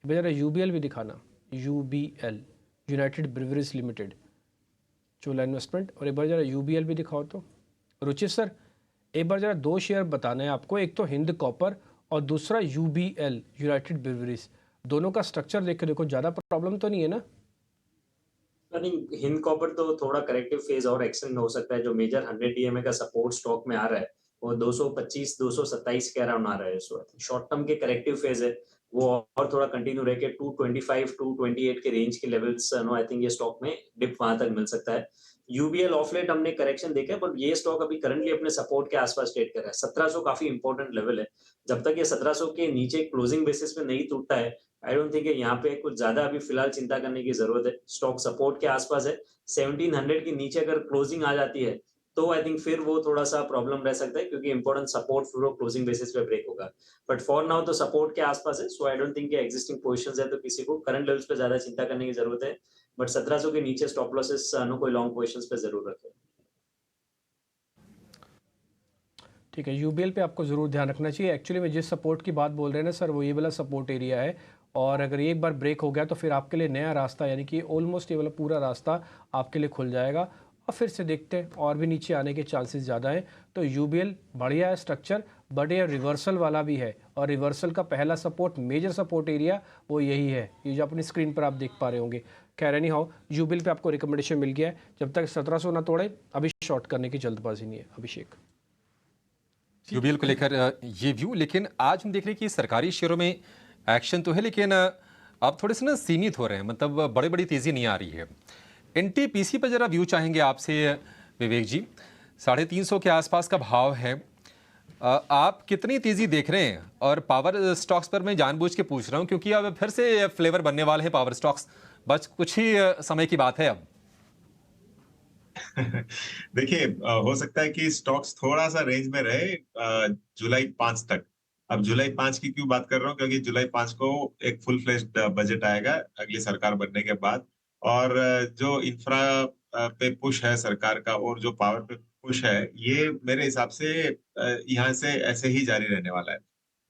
जरा UBL भी दिखाना, UBL यूनाइटेड ब्रिवरीज लिमिटेड, चोला इन्वेस्टमेंट। और एक बार जरा UBL भी दिखाओ तो। रुचि सर, एक बार जरा 2 शेयर बताना है आपको, एक तो हिंद कॉपर और दूसरा UBL यूनाइटेड ब्रिवरीज। दोनों का स्ट्रक्चर देख के देखो, ज़्यादा प्रॉब्लम तो नहीं है ना? नहीं, हिंद कॉपर तो थोड़ा करेक्टिव फेज और एक्सटेंड हो सकता है। जो मेजर 100 DMA का सपोर्ट स्टॉक में आ रहा है वो 225 227 के अराउंड आ रहा है इस वक्त। शॉर्ट टर्म के करेक्टिव फेज है वो और थोड़ा कंटिन्यू रह के 225 228 के रेंज के लेवल्स नो आई थिंक ये स्टॉक में डिप वहां तक मिल सकता है। UBL ऑफ लेट हमने करेक्शन देखा है, पर ये स्टॉक अभी करंटली अपने सपोर्ट के आसपास ट्रेड कर रहा है। 1700 काफी इंपॉर्टेंट लेवल है। जब तक ये 1700 के नीचे क्लोजिंग बेसिस पे नहीं टूटता है, आई डोंट थिंक यहाँ पे कुछ ज्यादा अभी फिलहाल चिंता करने की जरूरत है। स्टॉक सपोर्ट के आसपास है। 1700 के नीचे अगर क्लोजिंग आ जाती है तो आई थिंक फिर वो थोड़ा सा प्रॉब्लम रह सकता है, क्योंकि इंपॉर्टेंट सपोर्ट फिर वो क्लोजिंग बेसिस पे ब्रेक होगा। बट फॉर नाउ तो सपोर्ट के आसपास है। So I don't think existing positions है तो किसी को करंट लेवल्स पे ज्यादा चिंता करने की जरूरत है। बट 1700 के नीचे स्टॉप लॉसेस नो कोई लॉन्ग पोजीशंस पे जरूर रखें। ठीक है, UBL पे आपको ज़रूर ध्यान रखना चाहिए। एक्चुअली में जिस सपोर्ट की बात बोल रहे हैं ना सर, वो ये वाला सपोर्ट एरिया है और अगर एक बार ब्रेक हो गया तो फिर आपके लिए नया रास्ता, यानी कि ऑलमोस्ट ये वाला पूरा रास्ता आपके लिए खुल जाएगा और फिर से देखते हैं और भी नीचे आने के चांसेस ज़्यादा हैं। तो UBL बढ़िया है स्ट्रक्चर, बट ये रिवर्सल वाला भी है और रिवर्सल का पहला सपोर्ट, मेजर सपोर्ट एरिया वो यही है, ये जो अपनी स्क्रीन पर आप देख पा रहे होंगे। खैर एनी हाउ, UBL पे आपको रिकमेंडेशन मिल गया है, जब तक 1700 ना तोड़े अभी शॉर्ट करने की जल्दबाजी नहीं है। अभिषेक, UBL को लेकर ये व्यू, लेकिन आज हम देख रहे हैं कि सरकारी शेयरों में एक्शन तो है लेकिन अब थोड़े से ना सीमित हो रहे हैं, मतलब बड़ी बड़ी तेजी नहीं आ रही है। NTPC पर जरा व्यू चाहेंगे आपसे विवेक जी। 350 के आसपास का भाव है, आप कितनी तेजी देख रहे हैं? और पावर स्टॉक्स पर मैं जानबूझ के पूछ रहा हूं क्योंकि अब फिर से फ्लेवर बनने वाले हैं पावर स्टॉक्स, बस कुछ ही समय की बात है अब। देखिए, हो सकता है कि स्टॉक्स थोड़ा सा रेंज में रहे जुलाई 5 तक। अब जुलाई 5 की क्यों बात कर रहा हूँ, क्योंकि जुलाई 5 को एक फुल फ्लेश्ड बजट आएगा अगली सरकार बनने के बाद, और जो इंफ्रा पे पुश है सरकार का और जो पावर पे पुश है, ये मेरे हिसाब से यहाँ से ऐसे ही जारी रहने वाला है।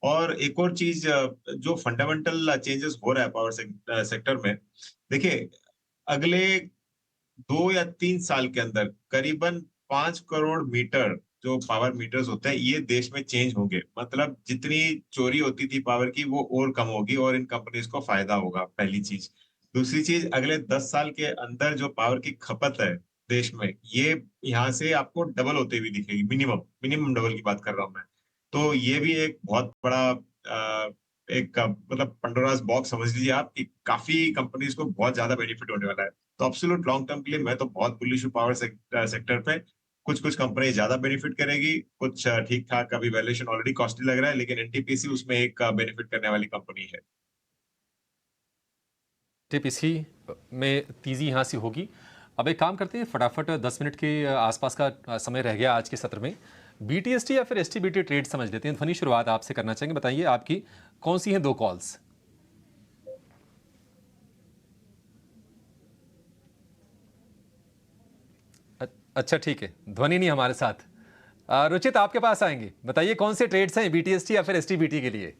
और एक और चीज, जो फंडामेंटल चेंजेस हो रहा है पावर सेक्टर में, देखिए अगले 2 या 3 साल के अंदर करीबन 5 करोड़ मीटर जो पावर मीटर्स होते हैं ये देश में चेंज होंगे। मतलब जितनी चोरी होती थी पावर की वो और कम होगी और इन कंपनीज को फायदा होगा, पहली चीज। दूसरी चीज, अगले 10 साल के अंदर जो पावर की खपत है देश में, ये यहाँ से आपको डबल होते हुए दिखेगी, मिनिमम मिनिमम डबल की बात कर रहा हूँ मैं। तो ये भी एक बहुत बड़ा एक मतलब पंडोरास बॉक्स समझ लीजिए आप, कि काफी कंपनीज को बहुत ज्यादा बेनिफिट होने वाला है। तो एब्सोल्यूट लॉन्ग टर्म के लिए मैं तो बहुत बुलिश हूँ पावर सेक्टर पे। कुछ कुछ कंपनी ज्यादा बेनिफिट करेगी, कुछ ठीक ठाक, अभी वैल्यूएशन ऑलरेडी कॉस्टली लग रहा है, लेकिन एनटीपीसी उसमें एक बेनिफिट करने वाली कंपनी है। टीपीसी में तेजी यहाँ से होगी। अब एक काम करते हैं, फटाफट 10 मिनट के आसपास का समय रह गया आज के सत्र में। बीटीएसटी या फिर एसटीबीटी ट्रेड समझ लेते हैं। ध्वनि, शुरुआत आपसे करना चाहेंगे, बताइए आपकी कौन सी हैं 2 कॉल्स? अच्छा ठीक है, ध्वनि नहीं हमारे साथ। रुचित आपके पास आएंगे, बताइए कौन से ट्रेड्स हैं बीटीएसटी या फिर एसटीबीटी के लिए?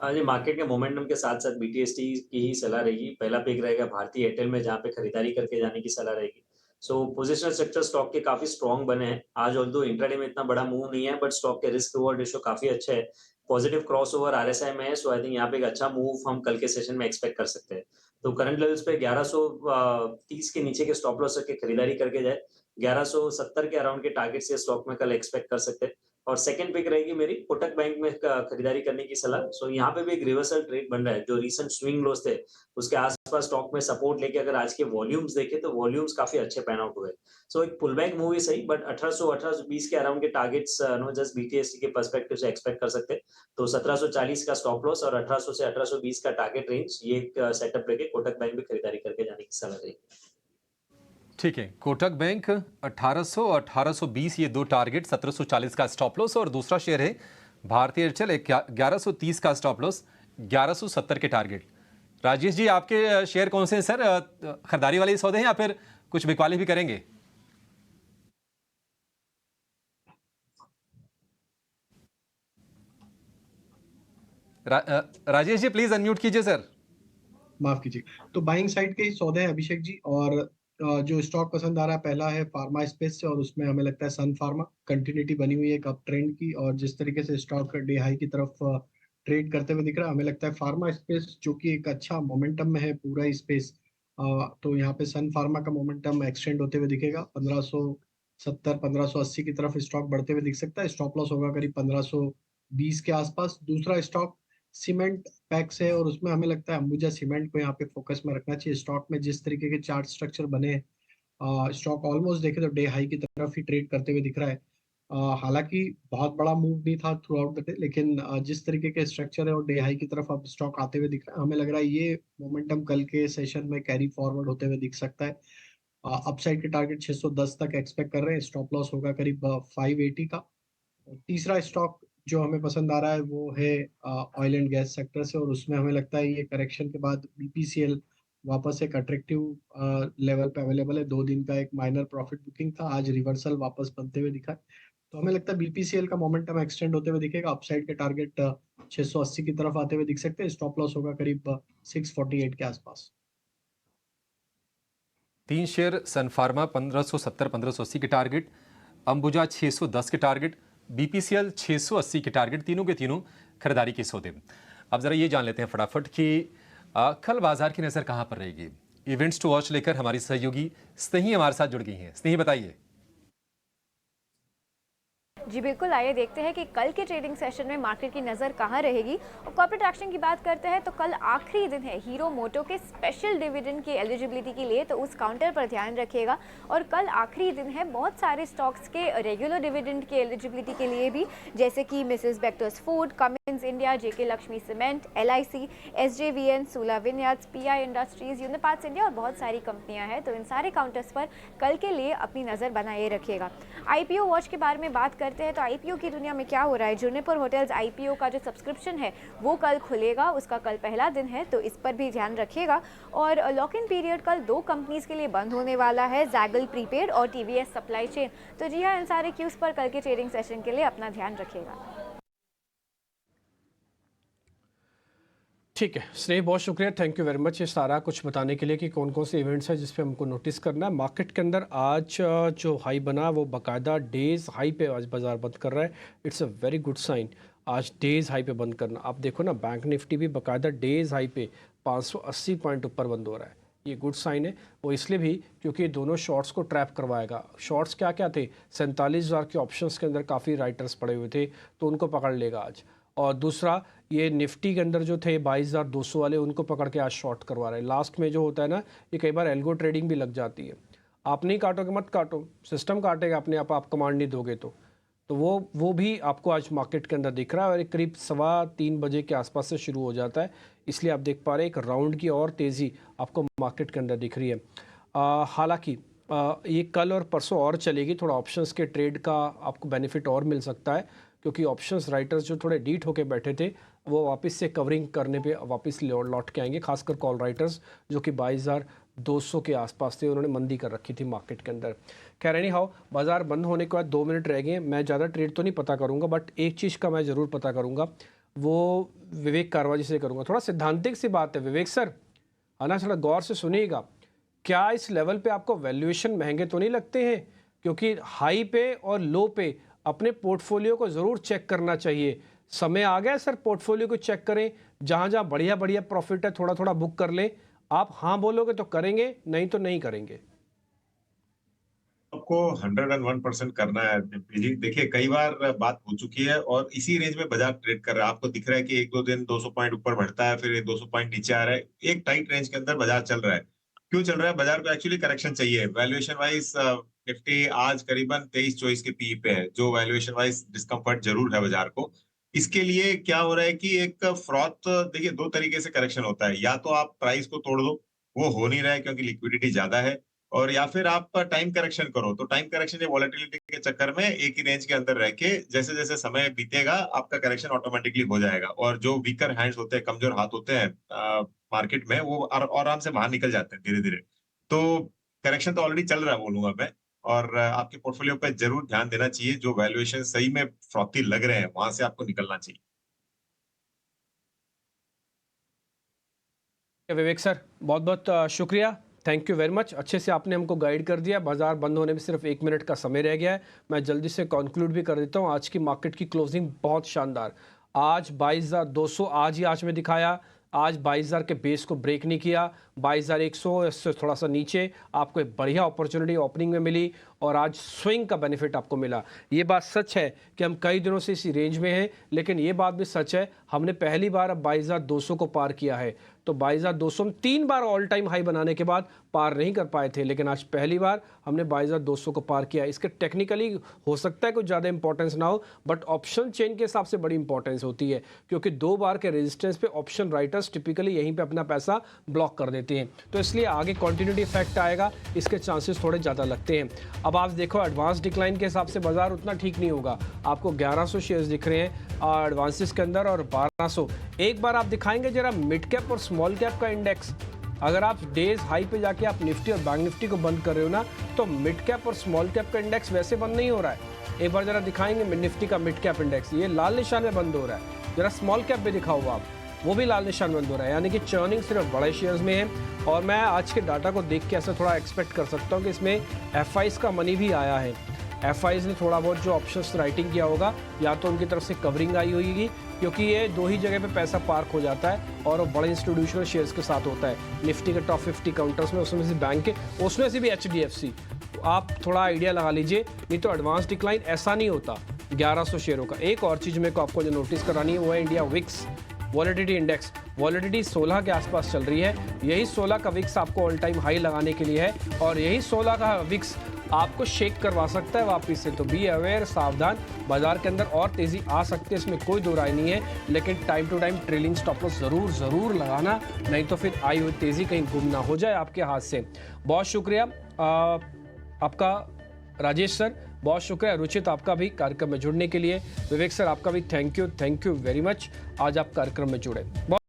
जी, मार्केट के मोमेंटम के साथ साथ बीटीएसटी की ही सलाह रहेगी। पहला पिक रहेगा भारतीय एयरटेल में, जहाँ पे खरीदारी करके जाने की सलाह रहेगी। सो पोजिशनल स्ट्रक्चर स्टॉक के काफी स्ट्रॉन्ग बने हैं आज, ऑल्दो इंट्राडे में इतना बड़ा मूव नहीं है, बट स्टॉक के रिस्क रिवॉर्ड रेशियो काफी अच्छा है। पॉजिटिव क्रॉसओवर आरएसआई में है, सो आई थिंक यहाँ पे एक अच्छा मूव हम कल के सेशन में एक्सपेक्ट कर सकते हैं। तो करंट लेवल्स पे 1130 के नीचे के स्टॉप लॉस रख के खरीदारी करके जाए। 1170 के अराउंड के टारगेट से स्टॉक में कल एक्सपेक्ट कर सकते हैं। और सेकंड पिक रहेगी मेरी कोटक बैंक में खरीदारी करने की सलाह। सो यहाँ पे भी एक रिवर्सल ट्रेड बन रहा है, जो रीसेंट स्विंग लोस थे उसके आसपास स्टॉक में सपोर्ट लेके अगर आज के वॉल्यूम्स देखें तो वॉल्यूम्स काफी अच्छे पैन आउट हुए। सो एक पुल बैक मूव ही सही, बट 1800-1820 के अराउंड के टारगेट्स नो जस्ट बीटीएसटी के पर्सपेक्टिव से एक्सपेक्ट कर सकते हैं। तो 1740 का स्टॉप लॉस और 1800 से 1820 का टारगेट रेंज, ये एक सेटअप लेके कोटक बैंक में खरीदारी करके जाने की सलाह रहेगी। ठीक है, कोटक बैंक 1800 और 1820 ये 2 टारगेट, 1740 का स्टॉप लॉस, और दूसरा शेयर है भारतीय एयरटेल 1130 का स्टॉप लॉस, 1170 के टारगेट। राजेश जी, आपके शेयर कौन से हैं सर? खरीदारी वाले सौदे हैं या फिर कुछ बिकवाली भी करेंगे? राजेश जी प्लीज अनम्यूट कीजिए सर। माफ कीजिए। तो बाइंग साइड के ही सौदे हैं अभिषेक जी, और जो स्टॉक पसंद आ रहा है पहला है फार्मा स्पेस से, और उसमें हमें लगता है सन फार्मा कंटिन्यूटी बनी हुई है एक अप ट्रेंड की, और जिस तरीके से स्टॉक डे हाई की तरफ ट्रेड करते हुए दिख रहा है, हमें लगता है फार्मा स्पेस जो कि एक अच्छा मोमेंटम में है पूरा स्पेस, तो यहाँ पे सन फार्मा का मोमेंटम एक्सटेंड होते हुए दिखेगा। 1570-1580 की तरफ स्टॉक बढ़ते हुए दिख सकता है। स्टॉप लॉस होगा करीब 1520 के आसपास। दूसरा स्टॉक सीमेंट पैक्स है, और उसमें हमें लगता है अंबुजा सीमेंट को यहाँ पे फोकस में रखना चाहिए। स्टॉक में जिस तरीके के चार्ट स्ट्रक्चर बने हैं, स्टॉक ऑलमोस्ट देखे तो डे हाई की तरफ ही ट्रेड करते हुए दिख रहा है। हालांकि बहुत बड़ा मूव नहीं था थ्रू आउट द डे, लेकिन जिस तरीके के स्ट्रक्चर है और डे हाई की तरफ अब स्टॉक आते हुए दिख रहा है, हमें लग रहा है ये मोमेंटम कल के सेशन में कैरी फॉरवर्ड होते हुए दिख सकता है। अपसाइड के टारगेट 610 तक एक्सपेक्ट कर रहे हैं। स्टॉप लॉस होगा करीब 580 का। तीसरा स्टॉक जो हमें पसंद आ रहा है वो है ऑयल एंड गैस सेक्टर से, और उसमें हमें लगता है ये करेक्शन के बाद बीपीसीएल वापस एक अट्रैक्टिव लेवल पे अवेलेबल है। 2 दिन का एक माइनर प्रॉफिट बुकिंग था, आज रिवर्सल वापस बनते हुए दिखा है। तो हमें लगता है बीपीसीएल का मोमेंटम एक्सटेंड होते हुए दिखेगा। अपसाइड के टारगेट 680 की तरफ आते हुए दिख सकते हैं। स्टॉप लॉस होगा करीब 648 के आसपास। 3 शेयर, सन फार्मा 1570-1580 के टारगेट, अंबुजा 610 के टारगेट, बीपीसीएल 680 के टारगेट, तीनों के तीनों खरीदारी के सौदे। अब जरा ये जान लेते हैं फटाफट कि कल बाजार की नज़र कहाँ पर रहेगी। इवेंट्स टू वॉच लेकर हमारी सहयोगी स्नेही हमारे साथ जुड़ गई हैं। स्नेही बताइए। जी बिल्कुल, आइए देखते हैं कि कल के ट्रेडिंग सेशन में मार्केट की नज़र कहाँ रहेगी। और कॉर्पोरेट एक्शन की बात करते हैं तो कल आखिरी दिन है हीरो मोटो के स्पेशल डिविडेंड की एलिजिबिलिटी के लिए, तो उस काउंटर पर ध्यान रखिएगा। और कल आखिरी दिन है बहुत सारे स्टॉक्स के रेगुलर डिविडेंड की एलिजिबिलिटी के लिए भी, जैसे कि Mrs Bectors food, India, JK Lakshmi cement, LIC, SJVN, Sula vineyards, PI industries, Uniparts India और बहुत सारी कंपनियां हैं। तो इन सारे काउंटर्स पर कल के लिए अपनी नज़र बनाए रखिएगा। IPO वॉच के बारे में बात करते हैं तो IPO की दुनिया में क्या हो रहा है। जुनिपर होटल्स IPO का जो सब्सक्रिप्शन है वो कल खुलेगा, उसका कल पहला दिन है, तो इस पर भी ध्यान रखिएगा। और लॉक इन पीरियड कल 2 कंपनीज के लिए बंद होने वाला है, जैगल प्रीपेड और TVS सप्लाई चेन। तो जी हाँ, इन सारे क्यूज पर कल के ट्रेडिंग सेशन के लिए अपना ध्यान रखिएगा। ठीक है स्नेह, बहुत शुक्रिया, थैंक यू वेरी मच ये सारा कुछ बताने के लिए कि कौन कौन से इवेंट्स हैं जिस पे हमको नोटिस करना है। मार्केट के अंदर आज जो हाई बना वो बाकायदा डेज हाई पे आज बाजार बंद कर रहा है। It's a very good sign आज डेज हाई पे बंद करना। आप देखो ना, बैंक निफ्टी भी बाकायदा डेज हाई पे 580 पॉइंट ऊपर बंद हो रहा है। ये गुड साइन है, वो इसलिए भी क्योंकि ये दोनों शॉर्ट्स को ट्रैप करवाएगा। शॉर्ट्स क्या क्या थे, 47,000 के ऑप्शंस के अंदर काफ़ी राइटर्स पड़े हुए थे, तो उनको पकड़ लेगा आज। और दूसरा, ये निफ्टी के अंदर जो थे 22,200 वाले, उनको पकड़ के आज शॉर्ट करवा रहे हैं। लास्ट में जो होता है ना, ये कई बार एल्गो ट्रेडिंग भी लग जाती है। आप नहीं काटोगे मत काटो, सिस्टम काटेगा अपने आप कमांड नहीं दोगे तो वो भी आपको आज मार्केट के अंदर दिख रहा है। और एक करीब 2:15 बजे के आसपास से शुरू हो जाता है, इसलिए आप देख पा रहे हैं एक राउंड की और तेज़ी आपको मार्केट के अंदर दिख रही है। हालांकि ये कल और परसों और चलेगी, थोड़ा ऑप्शंस के ट्रेड का आपको बेनिफिट और मिल सकता है, क्योंकि ऑप्शंस राइटर्स जो थोड़े डीट होके बैठे थे वो वापस से कवरिंग करने पे वापस लौट के आएंगे। खासकर कॉल राइटर्स जो कि 22,200 के आसपास थे, उन्होंने मंदी कर रखी थी मार्केट के अंदर। खैर एनी हाउ, बाजार बंद होने के बाद 2 मिनट रह गए। मैं ज़्यादा ट्रेड तो नहीं पता करूँगा, बट एक चीज़ का मैं ज़रूर पता करूँगा, वो विवेक कारवाजी से करूँगा। थोड़ा सिद्धांतिक सी बात है विवेक सर, आना थोड़ा गौर से सुनिएगा। क्या इस लेवल पे आपको वैल्यूएशन महंगे तो नहीं लगते हैं? क्योंकि हाई पे और लो पे अपने पोर्टफोलियो को ज़रूर चेक करना चाहिए। समय आ गया सर, पोर्टफोलियो को चेक करें, जहाँ जहाँ बढ़िया बढ़िया प्रॉफिट है थोड़ा थोड़ा बुक कर लें। आप हाँ बोलोगे तो करेंगे, नहीं तो नहीं करेंगे। आपको 101% करना है जी। देखिए कई बार बात हो चुकी है और इसी रेंज में बाजार ट्रेड कर रहा है। आपको दिख रहा है कि 1-2 दिन 200 पॉइंट ऊपर बढ़ता है, फिर 200 पॉइंट नीचे आ रहा है। एक टाइट रेंज के अंदर बाजार चल रहा है। क्यों चल रहा है? बाजार को एक्चुअली करेक्शन चाहिए। वैल्यूएशन वाइज निफ्टी आज करीबन 23-24 के पी पे है, जो वैल्यूएशन वाइज डिस्कम्फर्ट जरूर है बाजार को। इसके लिए क्या हो रहा है कि एक फ्रॉथ, देखिए 2 तरीके से करेक्शन होता है। या तो आप प्राइस को तोड़ दो, वो हो नहीं रहा है क्योंकि लिक्विडिटी ज्यादा है, और या फिर आप टाइम करेक्शन करो। तो टाइम करेक्शन या वॉलेटिलिटी के चक्कर में एक ही रेंज के अंदर रह के जैसे जैसे समय बीतेगा आपका करेक्शन ऑटोमेटिकली हो जाएगा, और जो वीकर हैंड्स होते हैं, कमजोर हाथ होते हैं मार्केट में, वो आराम से बाहर निकल जाते हैं धीरे धीरे। तो करेक्शन तो ऑलरेडी चल रहा है बोलूंगा मैं, और आपके पोर्टफोलियो पे जरूर ध्यान देना चाहिए। जो वैल्यूएशन सही में फ्रॉथी लग रहे हैं वहां से आपको निकलना चाहिए। विवेक सर बहुत बहुत शुक्रिया, थैंक यू वेरी मच। अच्छे से आपने हमको गाइड कर दिया। बाजार बंद होने में सिर्फ 1 मिनट का समय रह गया है। मैं जल्दी से कंक्लूड भी कर देता हूँ। आज की मार्केट की क्लोजिंग बहुत शानदार। आज 22,200 आज में दिखाया। आज 22,000 के बेस को ब्रेक नहीं किया। 22,100 इससे थोड़ा सा नीचे आपको एक बढ़िया अपॉर्चुनिटी ओपनिंग में मिली, और आज स्विंग का बेनिफिट आपको मिला। ये बात सच है कि हम कई दिनों से इसी रेंज में हैं, लेकिन ये बात भी सच है हमने पहली बार अब 22,200 को पार किया है। तो 22,200 हम 3 बार ऑल टाइम हाई बनाने के बाद पार नहीं कर पाए थे, लेकिन आज पहली बार हमने 22,200 को पार किया। इसके टेक्निकली हो सकता है कुछ ज़्यादा इंपॉर्टेंस ना हो, बट ऑप्शन चेन के हिसाब से बड़ी इंपॉर्टेंस होती है, क्योंकि 2 बार के रेजिस्टेंस पे ऑप्शन राइटर्स टिपिकली यहीं पे अपना पैसा ब्लॉक कर देते हैं। तो इसलिए आगे कंटिन्यूटी इफेक्ट आएगा, इसके चांसेस थोड़े ज़्यादा लगते हैं। अब आप देखो एडवांस डिक्लाइन के हिसाब से बाजार उतना ठीक नहीं होगा। आपको 1100 शेयर्स दिख रहे हैं एडवांसेस के अंदर, और 1200। एक बार आप दिखाएंगे जरा मिड कैप और स्मॉल कैप का इंडेक्स। अगर आप डेज हाई पे जाके आप निफ्टी और बैंक निफ्टी को बंद कर रहे हो ना, तो मिड कैप और स्मॉल कैप का इंडेक्स वैसे बंद नहीं हो रहा है। एक बार जरा दिखाएंगे निफ्टी का मिड कैप इंडेक्स, ये लाल निशान में बंद हो रहा है। जरा स्मॉल कैप पे दिखाओ आप, वो भी लाल निशान बंद हो रहा है, यानी कि चर्निंग सिर्फ बड़े शेयर्स में है। और मैं आज के डाटा को देख के ऐसा थोड़ा एक्सपेक्ट कर सकता हूँ कि इसमें एफआईज का मनी भी आया है। एफआईज ने थोड़ा बहुत जो ऑप्शंस राइटिंग किया होगा, या तो उनकी तरफ से कवरिंग आई होगी, क्योंकि ये 2 ही जगह पे पैसा पार्क हो जाता है, और वो बड़े इंस्टीट्यूशनल शेयर्स के साथ होता है। निफ्टी के टॉप 50 काउंटर्स में, उसमें से बैंक के, उसमें से भी HDFC। तो आप थोड़ा आइडिया लगा लीजिए, नहीं तो एडवांस डिक्लाइन ऐसा नहीं होता 1100 शेयरों का। एक और चीज़ मेरे को आपको जो नोटिस करानी है वो है India VIX volatility index. Volatility 16 के आसपास चल रही है। यही 16 का विक्स आपको ऑल टाइम हाई लगाने के लिए है, और यही 16 का विक्स आपको शेक करवा सकता है वापस से। तो बी अवेयर, सावधान, बाजार के अंदर और तेजी आ सकती है, इसमें कोई दो राय नहीं है, लेकिन time to time trailing stop loss जरूर लगाना, नहीं तो फिर आई हुई तेजी कहीं गुम ना हो जाए आपके हाथ से। बहुत शुक्रिया आपका राजेश सर, बहुत शुक्रिया रुचित आपका भी कार्यक्रम में जुड़ने के लिए। विवेक सर आपका भी थैंक यू वेरी मच, आज आप कार्यक्रम में जुड़े।